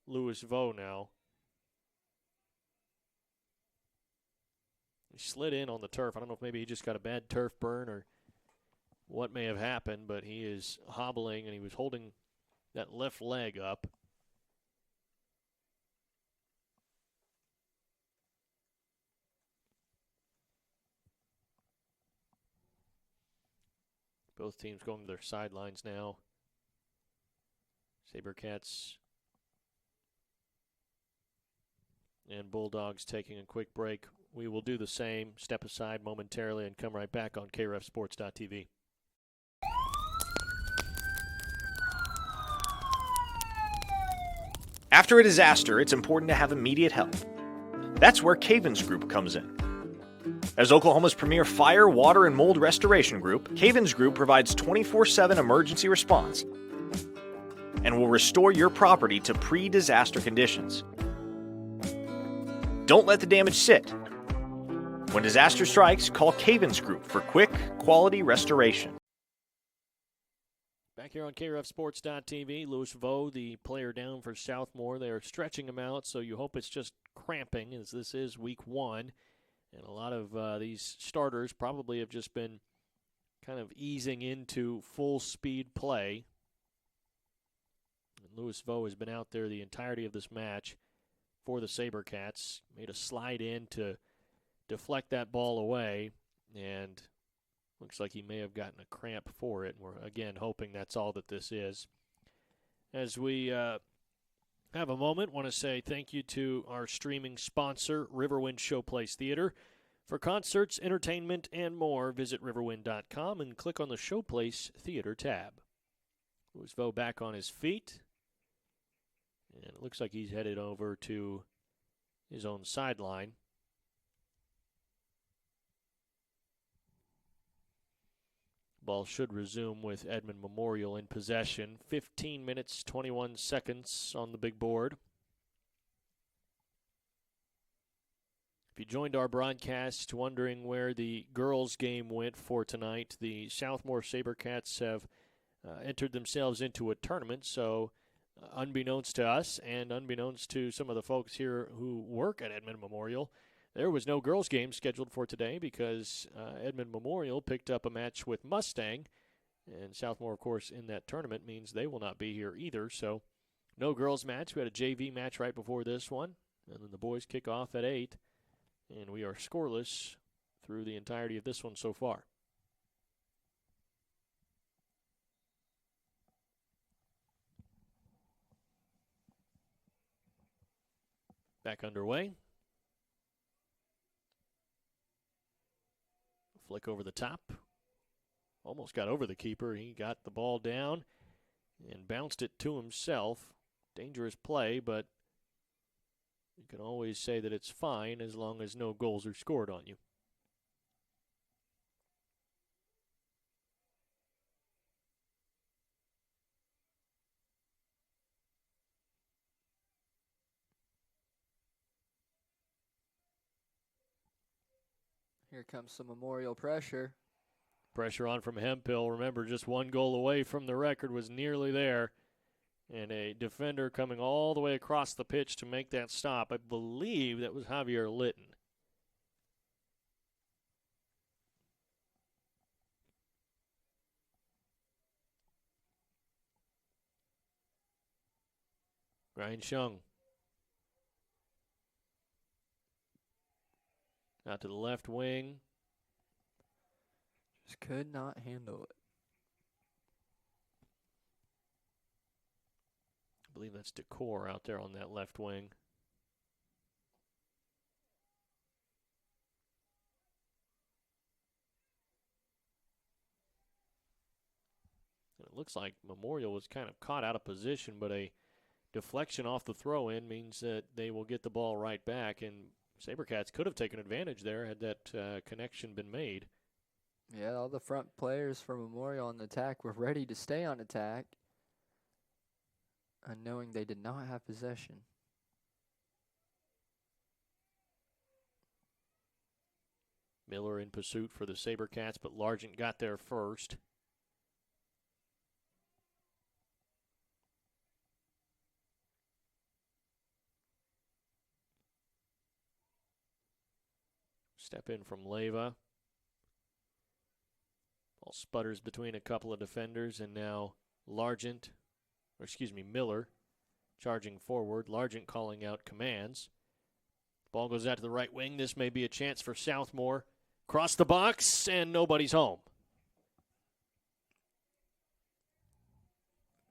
Louis Vaux now. He slid in on the turf. I don't know if maybe he just got a bad turf burn or what may have happened, but he is hobbling, and he was holding that left leg up. Both teams going to their sidelines now. SaberCats and Bulldogs taking a quick break. We will do the same, step aside momentarily, and come right back on KREFSports.tv. After a disaster, it's important to have immediate help. That's where Cavens Group comes in. As Oklahoma's premier fire, water, and mold restoration group, Cavens Group provides 24/7 emergency response and will restore your property to pre-disaster conditions. Don't let the damage sit. When disaster strikes, call Cavens Group for quick, quality restoration. Back here on KREFSports.tv, Louis Vaux, the player down for Southmore. They are stretching him out, so you hope it's just cramping, as this is week 1. And a lot of these starters probably have just been kind of easing into full-speed play. And Louis Vaux has been out there the entirety of this match for the SaberCats. Made a slide in to deflect that ball away, and looks like he may have gotten a cramp for it. We're, again, hoping that's all that this is. As we have a moment, want to say thank you to our streaming sponsor, Riverwind Showplace Theater. For concerts, entertainment, and more, visit riverwind.com and click on the Showplace Theater tab. Louis Vaux back on his feet, and it looks like he's headed over to his own sideline. Ball should resume with Edmond Memorial in possession. 15 minutes, 21 seconds on the big board. If you joined our broadcast wondering where the girls' game went for tonight, the Southmore SaberCats have entered themselves into a tournament. So unbeknownst to us and unbeknownst to some of the folks here who work at Edmond Memorial, there was no girls' game scheduled for today because Edmond Memorial picked up a match with Mustang, and Southmore, of course, in that tournament means they will not be here either. So no girls' match. We had a JV match right before this one, and then the boys kick off at 8, and we are scoreless through the entirety of this one so far. Back underway. Flick over the top. Almost got over the keeper. He got the ball down and bounced it to himself. Dangerous play, but you can always say that it's fine as long as no goals are scored on you. Here comes some Memorial pressure. Pressure on from Hemphill. Remember, just one goal away from the record, was nearly there. And a defender coming all the way across the pitch to make that stop. I believe that was Javier Litton. Ryan Shung. Out to the left wing. Just could not handle it. I believe that's Decor out there on that left wing. And it looks like Memorial was kind of caught out of position, but a deflection off the throw-in means that they will get the ball right back, and SaberCats could have taken advantage there had that connection been made. Yeah, all the front players for Memorial on the attack were ready to stay on attack, and knowing they did not have possession. Miller in pursuit for the SaberCats, but Largent got there first. Step in from Leyva. Ball sputters between a couple of defenders, and now Miller charging forward. Largent calling out commands. Ball goes out to the right wing. This may be a chance for Southmore. Cross the box, and nobody's home.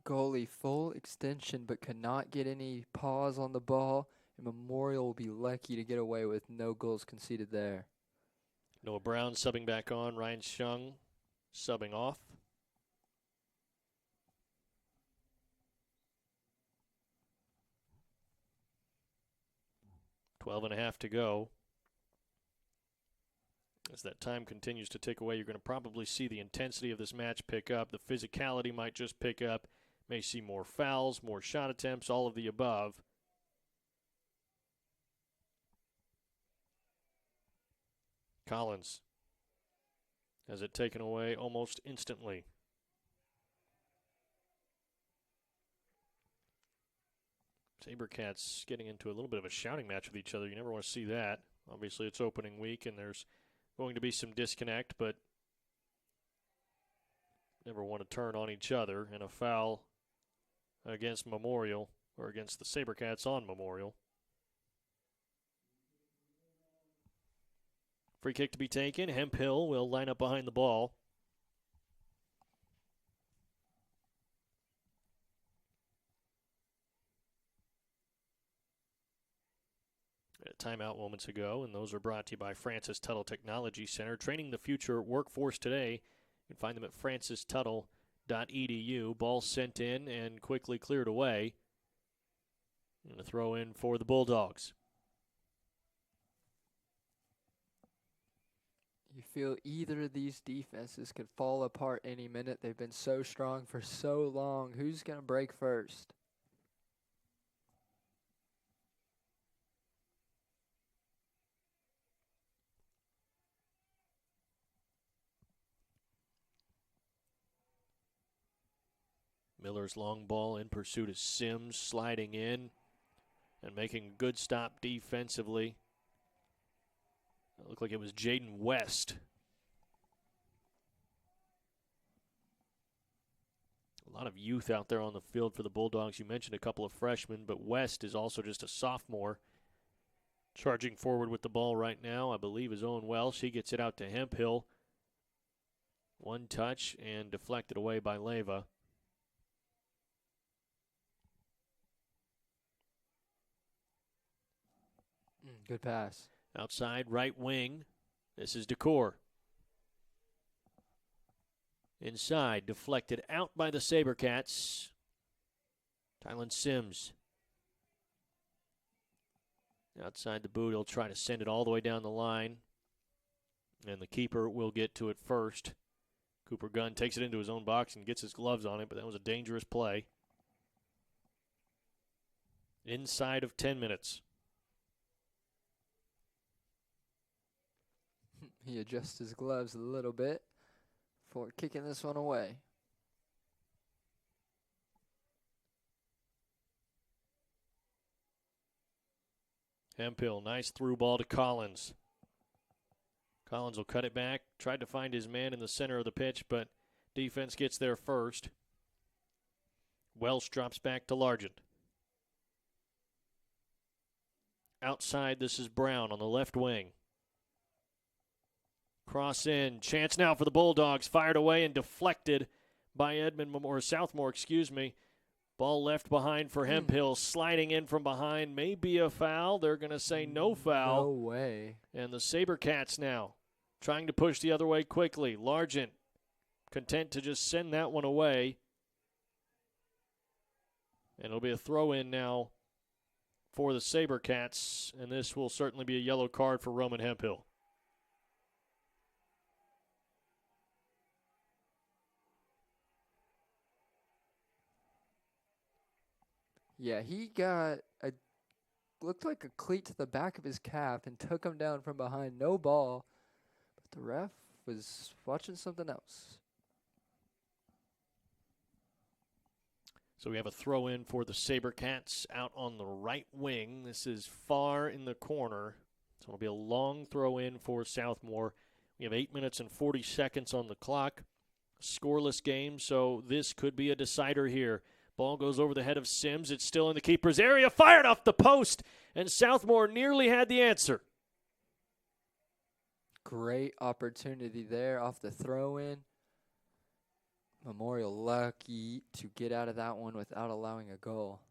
Goalie full extension, but could not get any pause on the ball. And Memorial will be lucky to get away with no goals conceded there. Noah Brown subbing back on. Ryan Shung subbing off. Twelve and a half to go. As that time continues to tick away, you're going to probably see the intensity of this match pick up. The physicality might just pick up. May see more fouls, more shot attempts, all of the above. Collins has it taken away almost instantly. SaberCats getting into a little bit of a shouting match with each other. You never want to see that. Obviously, it's opening week, and there's going to be some disconnect, but never want to turn on each other. And a foul against Memorial, or against the SaberCats on Memorial. Free kick to be taken. Hemphill will line up behind the ball. A timeout moments ago, and those are brought to you by Francis Tuttle Technology Center. Training the future workforce today. You can find them at francistuttle.edu. Ball sent in and quickly cleared away. And a throw in for the Bulldogs. You feel either of these defenses could fall apart any minute. They've been so strong for so long. Who's going to break first? Miller's long ball in pursuit of Sims, sliding in and making a good stop defensively. It looked like it was Jaden West. A lot of youth out there on the field for the Bulldogs. You mentioned a couple of freshmen, but West is also just a sophomore. Charging forward with the ball right now, I believe, is Owen Welsh. He gets it out to Hemphill. One touch and deflected away by Leyva. Good pass. Outside right wing. This is Decor. Inside, deflected out by the SaberCats. Tylen Sims. Outside the boot, he'll try to send it all the way down the line. And the keeper will get to it first. Cooper Gunn takes it into his own box and gets his gloves on it, but that was a dangerous play. Inside of 10 minutes. He adjusts his gloves a little bit. for kicking this one away. Hemphill, nice through ball to Collins. Collins will cut it back. Tried to find his man in the center of the pitch, but defense gets there first. Welsh drops back to Largent. Outside, this is Brown on the left wing. Cross in. Chance now for the Bulldogs. Fired away and deflected by Southmore. Ball left behind for Hemphill. Sliding in from behind. May be a foul. They're going to say no foul. No way. And the SaberCats now trying to push the other way quickly. Largent content to just send that one away. And it'll be a throw-in now for the SaberCats. And this will certainly be a yellow card for Roman Hemphill. Yeah, he got looked like a cleat to the back of his calf and took him down from behind. No ball, but the ref was watching something else. So we have a throw in for the SaberCats out on the right wing. This is far in the corner. So it'll be a long throw in for Southmore. We have 8 minutes and 40 seconds on the clock. Scoreless game, so this could be a decider here. Ball goes over the head of Sims. It's still in the keeper's area. Fired off the post, and Southmore nearly had the answer. Great opportunity there off the throw-in. Memorial lucky to get out of that one without allowing a goal.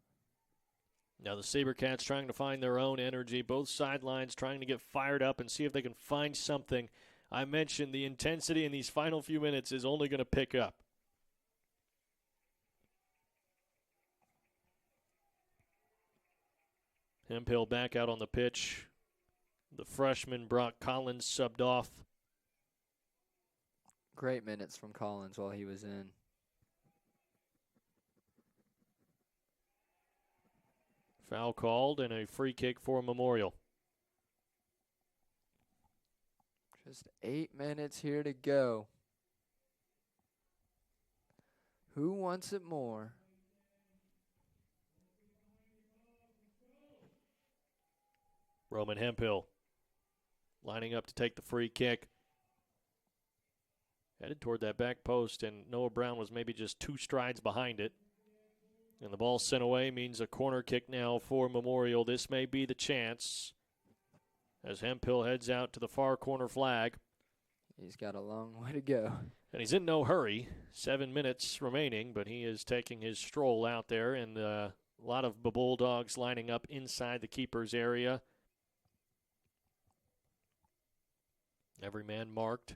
Now the SaberCats trying to find their own energy. Both sidelines trying to get fired up and see if they can find something. I mentioned the intensity in these final few minutes is only going to pick up. Hemphill back out on the pitch. The freshman Brock Collins subbed off. Great minutes from Collins while he was in. Foul called and a free kick for Memorial. Just 8 minutes here to go. Who wants it more? Roman Hemphill lining up to take the free kick. Headed toward that back post, and Noah Brown was maybe just 2 strides behind it. And the ball sent away means a corner kick now for Memorial. This may be the chance as Hemphill heads out to the far corner flag. He's got a long way to go. And he's in no hurry. 7 minutes remaining, but he is taking his stroll out there, and a lot of Bulldogs lining up inside the keeper's area. Every man marked.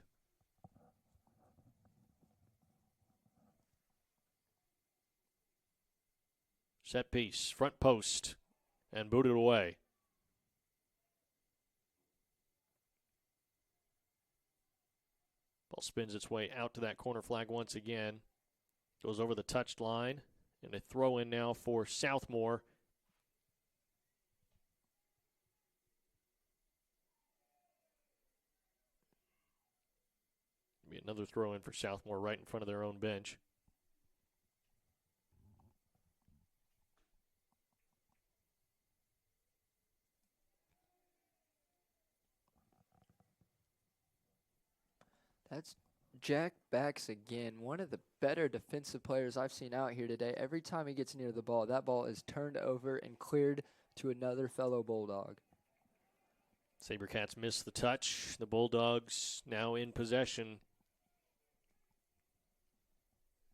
Set piece, front post, and booted away. Ball spins its way out to that corner flag once again. Goes over the touched line, and a throw in now for Southmore. Be another throw in for Southmore right in front of their own bench. That's Jack Bax again, one of the better defensive players I've seen out here today. Every time he gets near the ball, that ball is turned over and cleared to another fellow Bulldog. SaberCats miss the touch. The Bulldogs now in possession.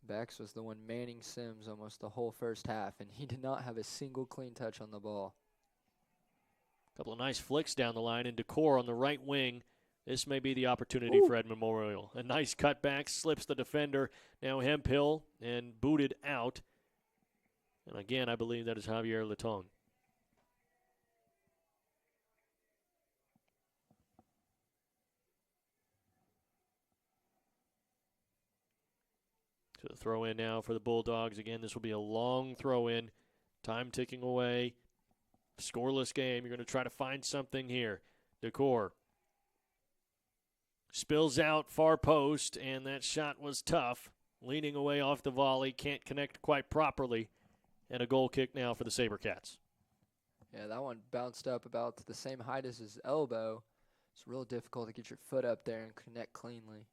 Bax was the one manning Sims almost the whole first half, and he did not have a single clean touch on the ball. A couple of nice flicks down the line, and Decor on the right wing. This may be the opportunity for Edmond Memorial. A nice cutback, slips the defender. Now Hemphill and booted out. And again, I believe that is Javier Latone. So the throw in now for the Bulldogs. Again, this will be a long throw in. Time ticking away. Scoreless game. You're going to try to find something here. Decor. Spills out far post, and that shot was tough. Leaning away off the volley, can't connect quite properly. And a goal kick now for the SaberCats. Yeah, that one bounced up about the same height as his elbow. It's real difficult to get your foot up there and connect cleanly.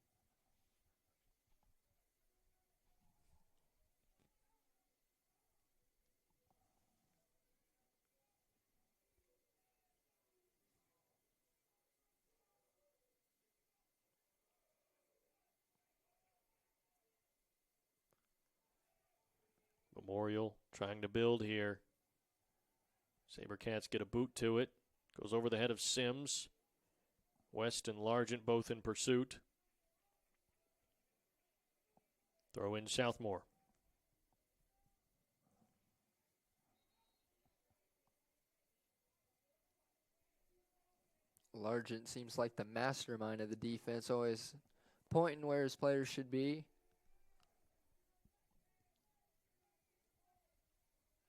Memorial trying to build here. SaberCats get a boot to it. Goes over the head of Sims. West and Largent both in pursuit. Throw in Southmore. Largent seems like the mastermind of the defense, always pointing where his players should be.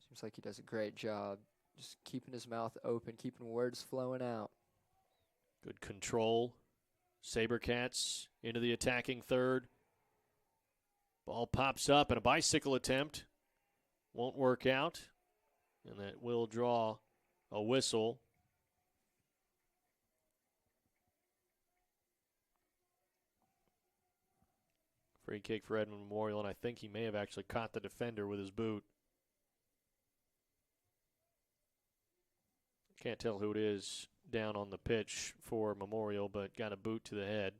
Seems like he does a great job just keeping his mouth open, keeping words flowing out. Good control. SaberCats into the attacking third. Ball pops up and a bicycle attempt. Won't work out. And that will draw a whistle. Free kick for Edmond Memorial, and I think he may have actually caught the defender with his boot. Can't tell who it is down on the pitch for Memorial, but got a boot to the head.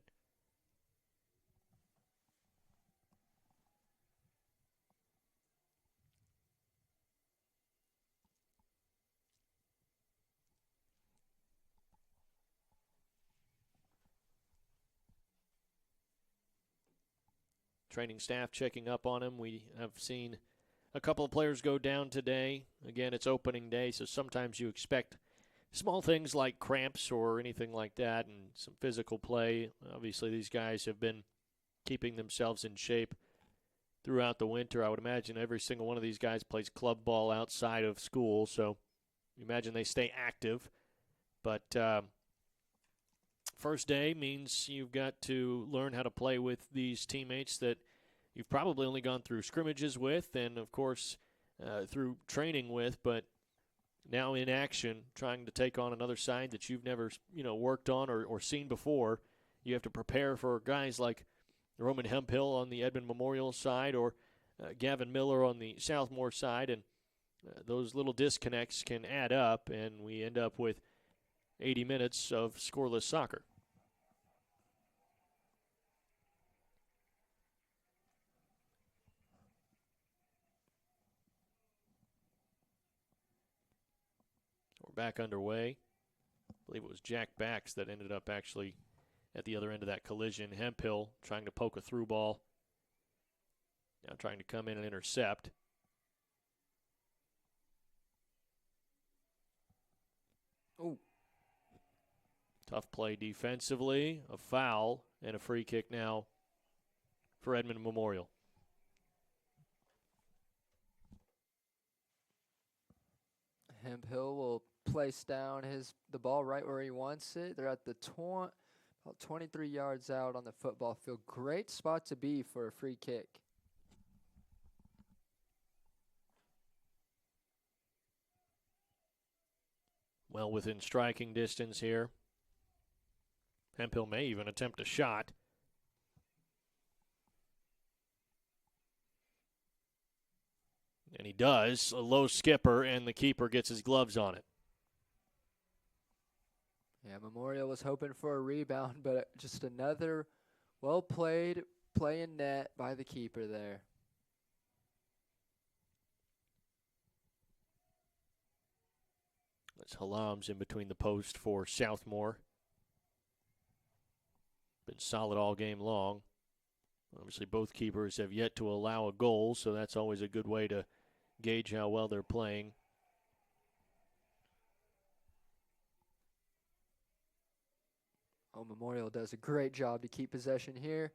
Training staff checking up on him. We have seen a couple of players go down today. Again, it's opening day, so sometimes you expect small things like cramps or anything like that and some physical play. Obviously, these guys have been keeping themselves in shape throughout the winter. I would imagine every single one of these guys plays club ball outside of school, so you imagine they stay active. But first day means you've got to learn how to play with these teammates that you've probably only gone through scrimmages with and, of course, through training with, but now in action, trying to take on another side that you've never, worked on or seen before. You have to prepare for guys like Roman Hemphill on the Edmond Memorial side or Gavin Miller on the Southmore side, and those little disconnects can add up, and we end up with 80 minutes of scoreless soccer. Back underway. I believe it was Jack Bax that ended up actually at the other end of that collision. Hemphill trying to poke a through ball. Now trying to come in and intercept. Oh. Tough play defensively. A foul and a free kick now for Edmond Memorial. Hemphill will place down the ball right where he wants it. They're at the about 23 yards out on the football field. Great spot to be for a free kick. Well within striking distance here. Hemphill may even attempt a shot. And he does. A low skipper, and the keeper gets his gloves on it. Yeah, Memorial was hoping for a rebound, but just another well-played play in net by the keeper there. That's Halams in between the post for Southmore. Been solid all game long. Obviously, both keepers have yet to allow a goal, so that's always a good way to gauge how well they're playing. Oh, Memorial does a great job to keep possession here.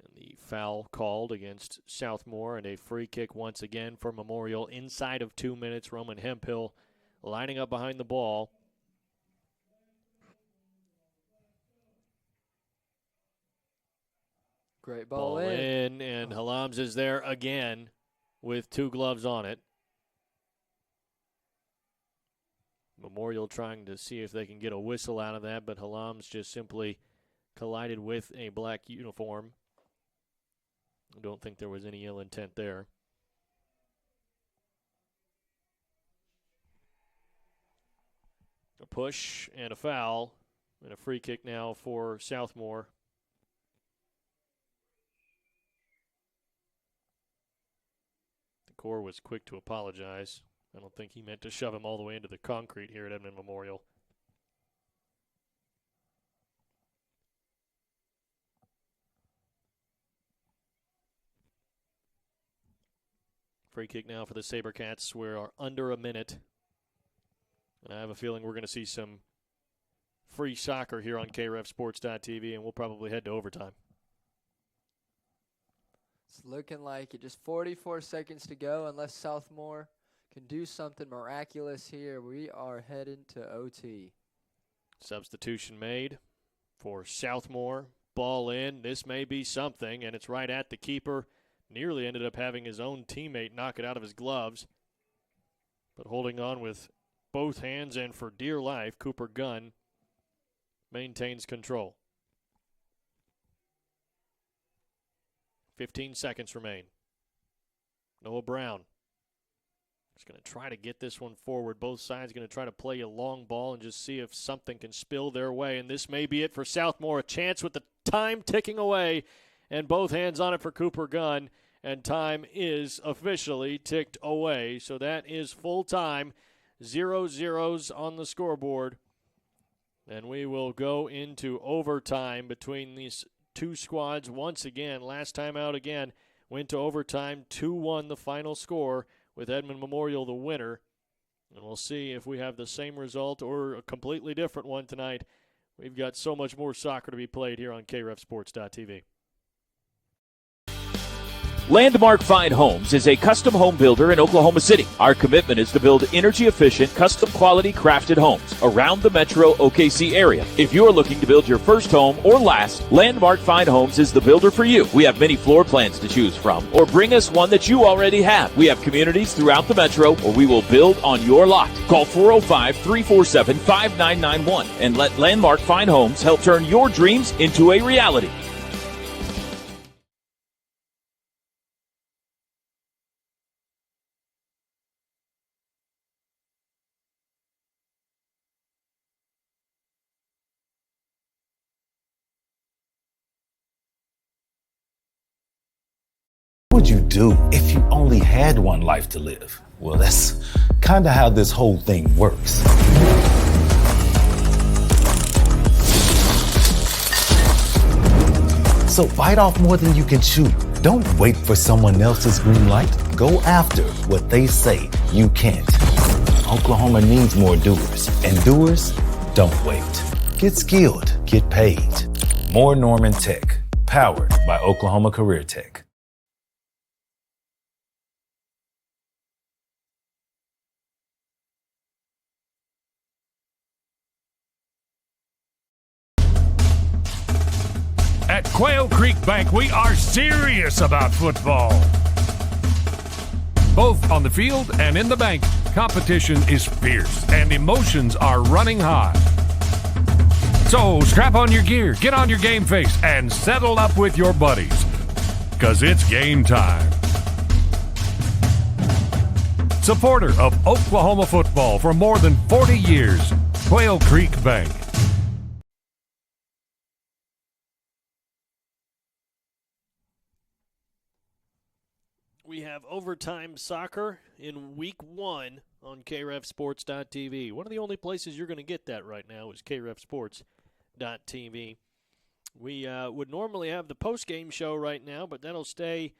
And the foul called against Southmore, and a free kick once again for Memorial inside of 2 minutes. Roman Hemphill lining up behind the ball. Great ball in. And Halams is there again with 2 gloves on it. Memorial trying to see if they can get a whistle out of that, but Halams just simply collided with a black uniform. I don't think there was any ill intent there. A push and a foul, and a free kick now for Southmore. The Corps was quick to apologize. I don't think he meant to shove him all the way into the concrete here at Edmond Memorial. Free kick now for the SaberCats. We're under a minute. And I have a feeling we're going to see some free soccer here on KREFSports.tv, and we'll probably head to overtime. It's looking like it. Just 44 seconds to go. Unless Southmore can do something miraculous here, we are heading to OT. Substitution made for Southmore. Ball in. This may be something, and it's right at the keeper. Nearly ended up having his own teammate knock it out of his gloves. But holding on with both hands and for dear life, Cooper Gunn maintains control. 15 seconds remain. Noah Brown is going to try to get this one forward. Both sides going to try to play a long ball and just see if something can spill their way. And this may be it for Southmore. A chance with the time ticking away. And both hands on it for Cooper Gunn. And time is officially ticked away. So that is full time. 0-0s on the scoreboard. And we will go into overtime between these two squads once again. Last time out again, went to overtime, 2-1 the final score, with Edmond Memorial the winner. And we'll see if we have the same result or a completely different one tonight. We've got so much more soccer to be played here on KREFSports.tv. Landmark Fine Homes is a custom home builder in Oklahoma City. Our commitment is to build energy-efficient, custom-quality crafted homes around the metro OKC area. If you're looking to build your first home or last, Landmark Fine Homes is the builder for you. We have many floor plans to choose from, or bring us one that you already have. We have communities throughout the metro, or we will build on your lot. Call 405-347-5991 and let Landmark Fine Homes help turn your dreams into a reality. What would you do if you only had one life to live? Well, that's kind of how this whole thing works. So bite off more than you can chew. Don't wait for someone else's green light. Go after what they say you can't. Oklahoma needs more doers, and doers don't wait. Get skilled, get paid. More Norman Tech, powered by Oklahoma Career Tech. At Quail Creek Bank, we are serious about football. Both on the field and in the bank, competition is fierce and emotions are running high. So strap on your gear, get on your game face, and settle up with your buddies, because it's game time. Supporter of Oklahoma football for more than 40 years, Quail Creek Bank. We have overtime soccer in week 1 on KREFSports.tv. One of the only places you're going to get that right now is KREFSports.tv. We would normally have the post-game show right now, but that'll stay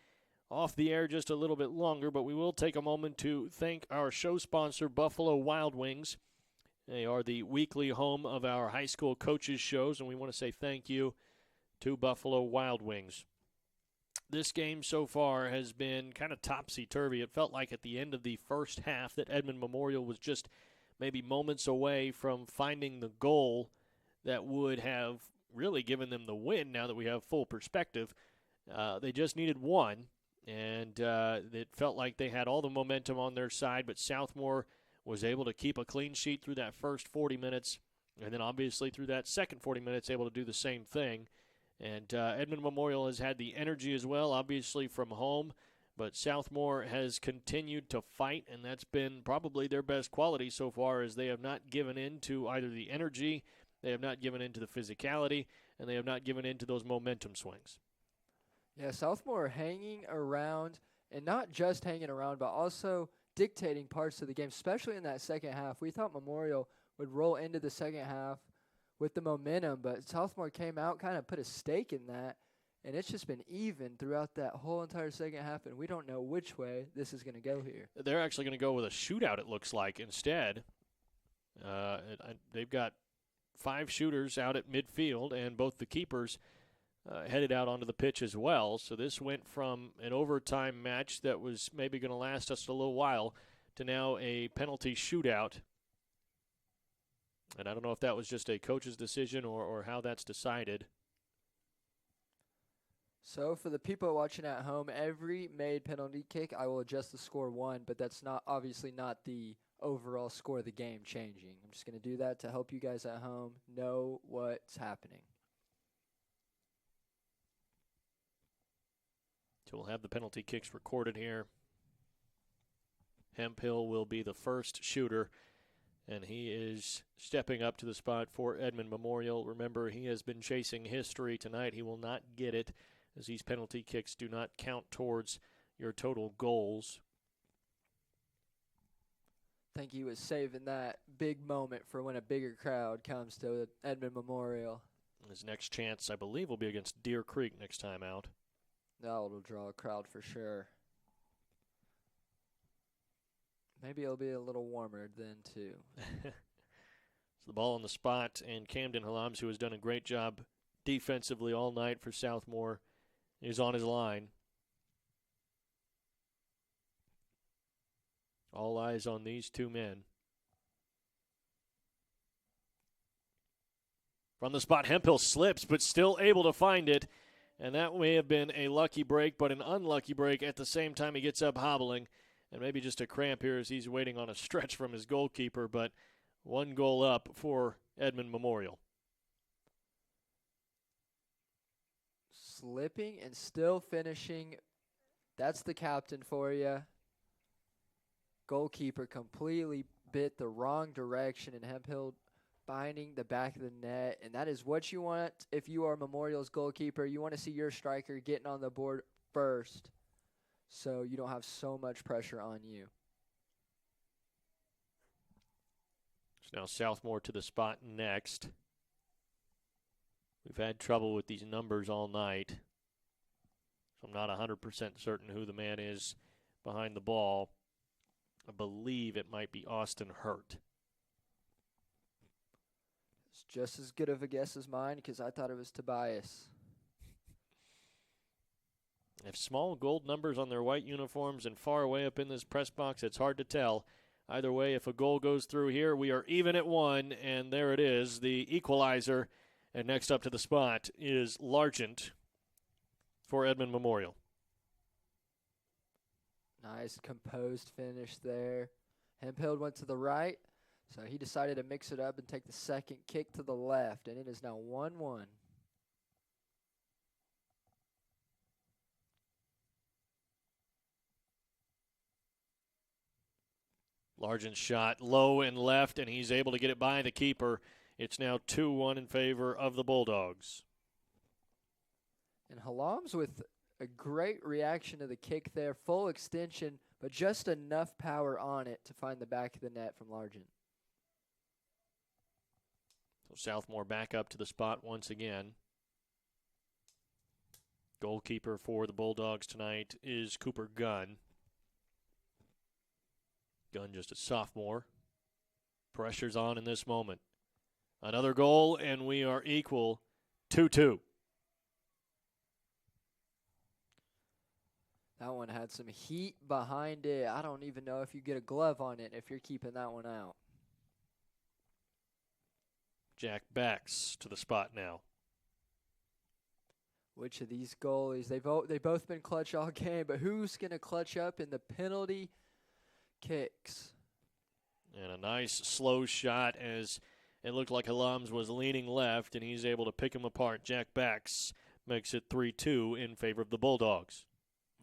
off the air just a little bit longer. But we will take a moment to thank our show sponsor, Buffalo Wild Wings. They are the weekly home of our high school coaches shows, and we want to say thank you to Buffalo Wild Wings. This game so far has been kind of topsy-turvy. It felt like at the end of the first half that Edmond Memorial was just maybe moments away from finding the goal that would have really given them the win now that we have full perspective. They just needed one, and it felt like they had all the momentum on their side, but Southmore was able to keep a clean sheet through that first 40 minutes, and then obviously through that second 40 minutes able to do the same thing. And Edmond Memorial has had the energy as well, obviously from home, but Southmore has continued to fight, and that's been probably their best quality so far, as they have not given in to either the energy, they have not given in to the physicality, and they have not given in to those momentum swings. Yeah, Southmore hanging around, and not just hanging around, but also dictating parts of the game, especially in that second half. We thought Memorial would roll into the second half with the momentum, but Southmore came out, kind of put a stake in that, and it's just been even throughout that whole entire second half, and we don't know which way this is going to go here. They're actually going to go with a shootout, it looks like, instead. They've got 5 shooters out at midfield, and both the keepers headed out onto the pitch as well. So this went from an overtime match that was maybe going to last us a little while to now a penalty shootout. And I don't know if that was just a coach's decision or how that's decided. So for the people watching at home, every made penalty kick, I will adjust the score 1, but that's not obviously not the overall score of the game changing. I'm just going to do that to help you guys at home know what's happening. So we'll have the penalty kicks recorded here. Hemphill will be the first shooter, and he is stepping up to the spot for Edmond Memorial. Remember, he has been chasing history tonight. He will not get it, as these penalty kicks do not count towards your total goals. I think he was saving that big moment for when a bigger crowd comes to Edmond Memorial. His next chance, I believe, will be against Deer Creek next time out. That'll draw a crowd for sure. Maybe it'll be a little warmer then, too. So the ball on the spot, and Camden Halams, who has done a great job defensively all night for Southmore, is on his line. All eyes on these two men. From the spot, Hemphill slips, but still able to find it. And that may have been a lucky break, but an unlucky break at the same time. He gets up hobbling, and maybe just a cramp here as he's waiting on a stretch from his goalkeeper, but 1 goal up for Edmond Memorial. Slipping and still finishing. That's the captain for you. Goalkeeper completely bit the wrong direction, and Hemphill finding the back of the net, and that is what you want if you are Memorial's goalkeeper. You want to see your striker getting on the board first so you don't have so much pressure on you. So now Southmore to the spot next. We've had trouble with these numbers all night, so I'm not 100% certain who the man is behind the ball. I believe it might be Austin Hurt. It's just as good of a guess as mine because I thought it was Tobias. If small gold numbers on their white uniforms and far away up in this press box, it's hard to tell. Either way, if a goal goes through here, we are even at 1, and there it is, the equalizer. And next up to the spot is Largent for Edmond Memorial. Nice composed finish there. Hemphill went to the right, so he decided to mix it up and take the second kick to the left, and it is now 1-1. Largent's shot low and left, and he's able to get it by the keeper. It's now 2-1 in favor of the Bulldogs. And Halams with a great reaction to the kick there, full extension, but just enough power on it to find the back of the net from Largent. So Southmore back up to the spot once again. Goalkeeper for the Bulldogs tonight is Cooper Gunn. Gunn just a sophomore. Pressure's on in this moment. Another goal, and we are equal 2-2. That one had some heat behind it. I don't even know if you get a glove on it if you're keeping that one out. Jack backs to the spot now. Which of these goalies? They've both been clutch all game, but who's going to clutch up in the penalty kicks? And a nice slow shot as it looked like Halams was leaning left, and he's able to pick him apart. Jack Bax makes it 3-2 in favor of the Bulldogs.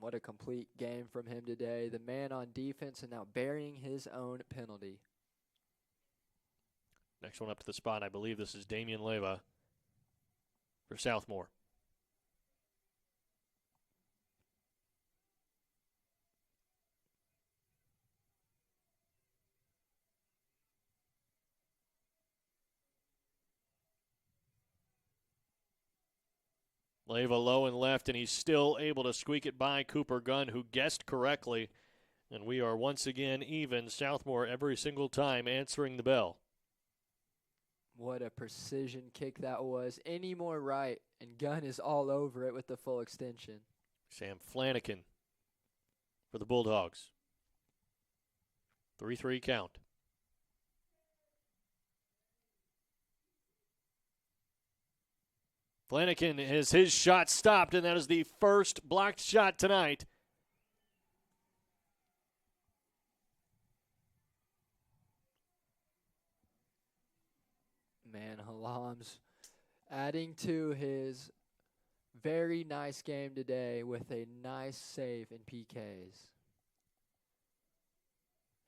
What a complete game from him today. The man on defense and now burying his own penalty. Next one up to the spot, I believe this is Damian Leyva for Southmore. Leyva low and left, and he's still able to squeak it by Cooper Gunn, who guessed correctly. And we are once again even. Southmore every single time answering the bell. What a precision kick that was. Any more right, and Gunn is all over it with the full extension. Sam Flanagan for the Bulldogs. 3-3 count. Flanagan has his shot stopped, and that is the first blocked shot tonight. Man, Halams adding to his very nice game today with a nice save in PKs.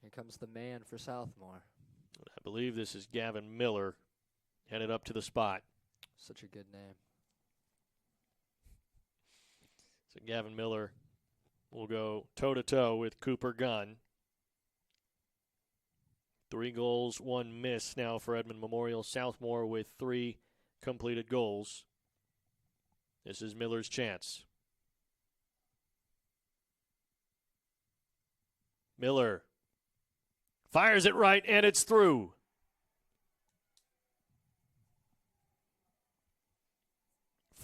Here comes the man for Southmore. I believe this is Gavin Miller headed up to the spot. Such a good name. So Gavin Miller will go toe-to-toe with Cooper Gunn. 3 goals, 1 miss now for Edmond Memorial. Southmore with 3 completed goals. This is Miller's chance. Miller fires it right, and it's through.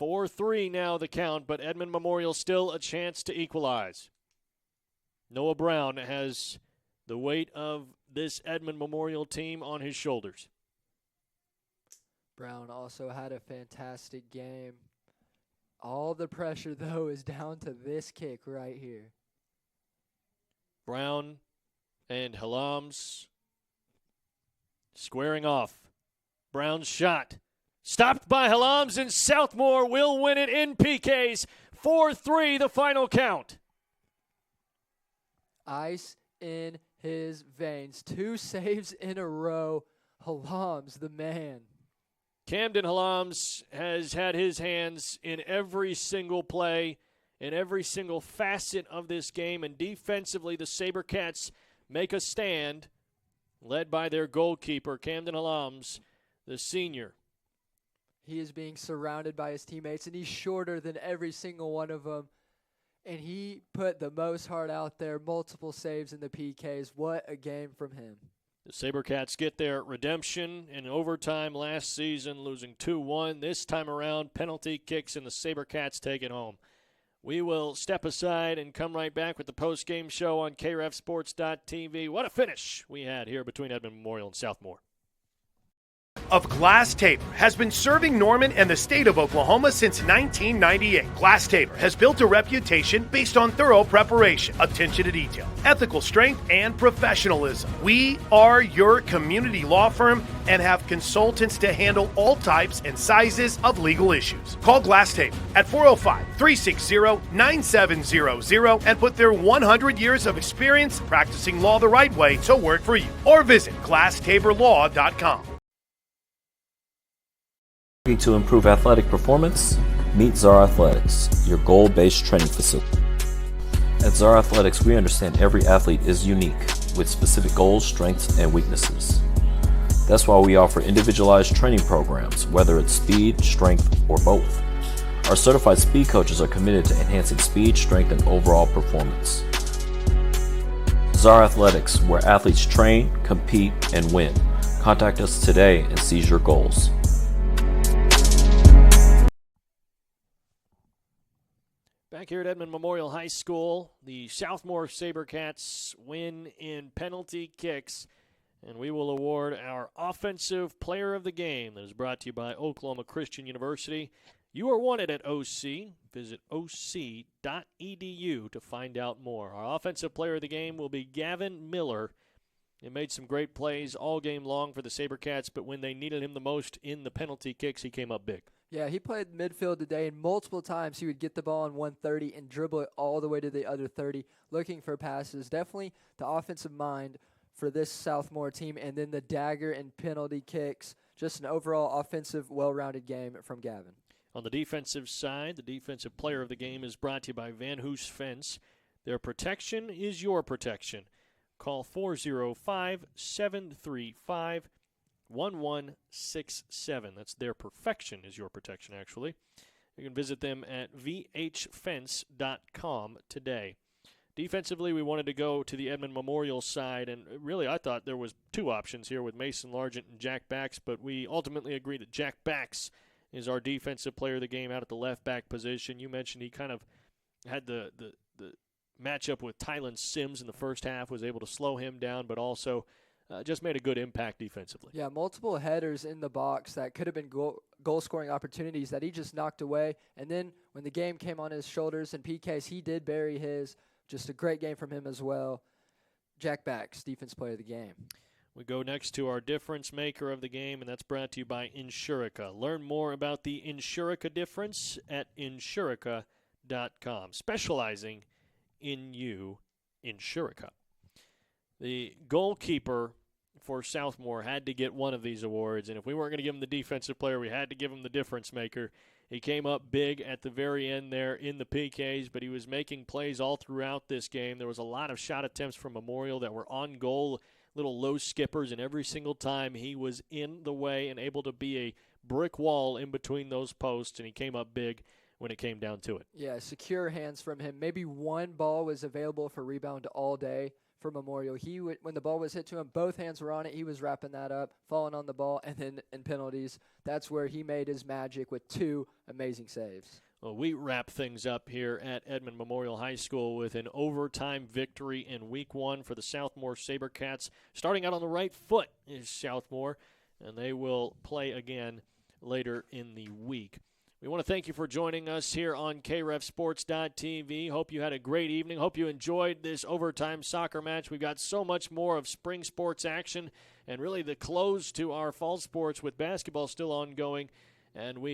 (4-3) now the count, but Edmond Memorial still a chance to equalize. Noah Brown has the weight of this Edmond Memorial team on his shoulders. Brown also had a fantastic game. All the pressure, though, is down to this kick right here. Brown and Halams squaring off. Brown's shot stopped by Halams, and Southmore will win it in PKs. 4-3 the final count. Ice in his veins. 2 saves in a row. Halams, the man. Camden Halams has had his hands in every single play, in every single facet of this game, and defensively the SaberCats make a stand, led by their goalkeeper, Camden Halams, the senior. He is being surrounded by his teammates, and he's shorter than every single one of them. And he put the most heart out there, multiple saves in the PKs. What a game from him. The SaberCats get their redemption in overtime last season, losing 2-1. This time around, penalty kicks, and the SaberCats take it home. We will step aside and come right back with the post-game show on KREFSports.tv. What a finish we had here between Edmond Memorial and Southmore. Of Glass Tabor has been serving Norman and the state of Oklahoma since 1998. Glass Tabor has built a reputation based on thorough preparation, attention to detail, ethical strength, and professionalism. We are your community law firm and have consultants to handle all types and sizes of legal issues. Call Glass Tabor at 405-360-9700 and put their 100 years of experience practicing law the right way to work for you. Or visit GlassTaborLaw.com. To improve athletic performance, meet Zara Athletics, your goal-based training facility. At Zara Athletics, we understand every athlete is unique, with specific goals, strengths, and weaknesses. That's why we offer individualized training programs, whether it's speed, strength, or both. Our certified speed coaches are committed to enhancing speed, strength, and overall performance. Zara Athletics, where athletes train, compete, and win. Contact us today and seize your goals. Back here at Edmond Memorial High School, the Southmore SaberCats win in penalty kicks, and we will award our Offensive Player of the Game that is brought to you by Oklahoma Christian University. You are wanted at OC. Visit oc.edu to find out more. Our offensive player of the game will be Gavin Miller. He made some great plays all game long for the SaberCats, but when they needed him the most in the penalty kicks, he came up big. Yeah, he played midfield today, and multiple times he would get the ball on 130 and dribble it all the way to the other 30, looking for passes. Definitely the offensive mind for this Southmoore team, and then the dagger and penalty kicks. Just an overall offensive, well-rounded game from Gavin. On the defensive side, the defensive player of the game is brought to you by Van Hoos Fence. Their protection is your protection. Call 405-735-1167. That's their perfection is your protection, actually. You can visit them at vhfence.com today. Defensively, we wanted to go to the Edmond Memorial side, and really I thought there was two options here with Mason Largent and Jack Bax, but we ultimately agreed that Jack Bax is our defensive player of the game out at the left back position. You mentioned he kind of had the matchup with Tylen Sims in the first half, was able to slow him down, but also just made a good impact defensively. Yeah, multiple headers in the box that could have been goal-scoring opportunities that he just knocked away. And then when the game came on his shoulders and PKs, he did bury his. Just a great game from him as well. Jack Bax, defense player of the game. We go next to our difference maker of the game, and that's brought to you by Insurica. Learn more about the Insurica difference at Insurica.com, specializing in you, Insurica. The goalkeeper for Southmoore had to get one of these awards, and if we weren't going to give him the defensive player, we had to give him the difference maker. He came up big at the very end there in the PKs, but he was making plays all throughout this game. There was a lot of shot attempts from Memorial that were on goal, little low skippers, and every single time he was in the way and able to be a brick wall in between those posts, and he came up big when it came down to it. Yeah, secure hands from him. Maybe one ball was available for rebound all day for Memorial. When the ball was hit to him, both hands were on it. He was wrapping that up, falling on the ball, and then in penalties, that's where he made his magic with two amazing saves. Well, we wrap things up here at Edmond Memorial High School with an overtime victory in Week 1 for the Southmoore SaberCats. Starting out on the right foot is Southmoore, and they will play again later in the week. We want to thank you for joining us here on KREFSports.tv. Hope you had a great evening. Hope you enjoyed this overtime soccer match. We've got so much more of spring sports action and really the close to our fall sports with basketball still ongoing. And we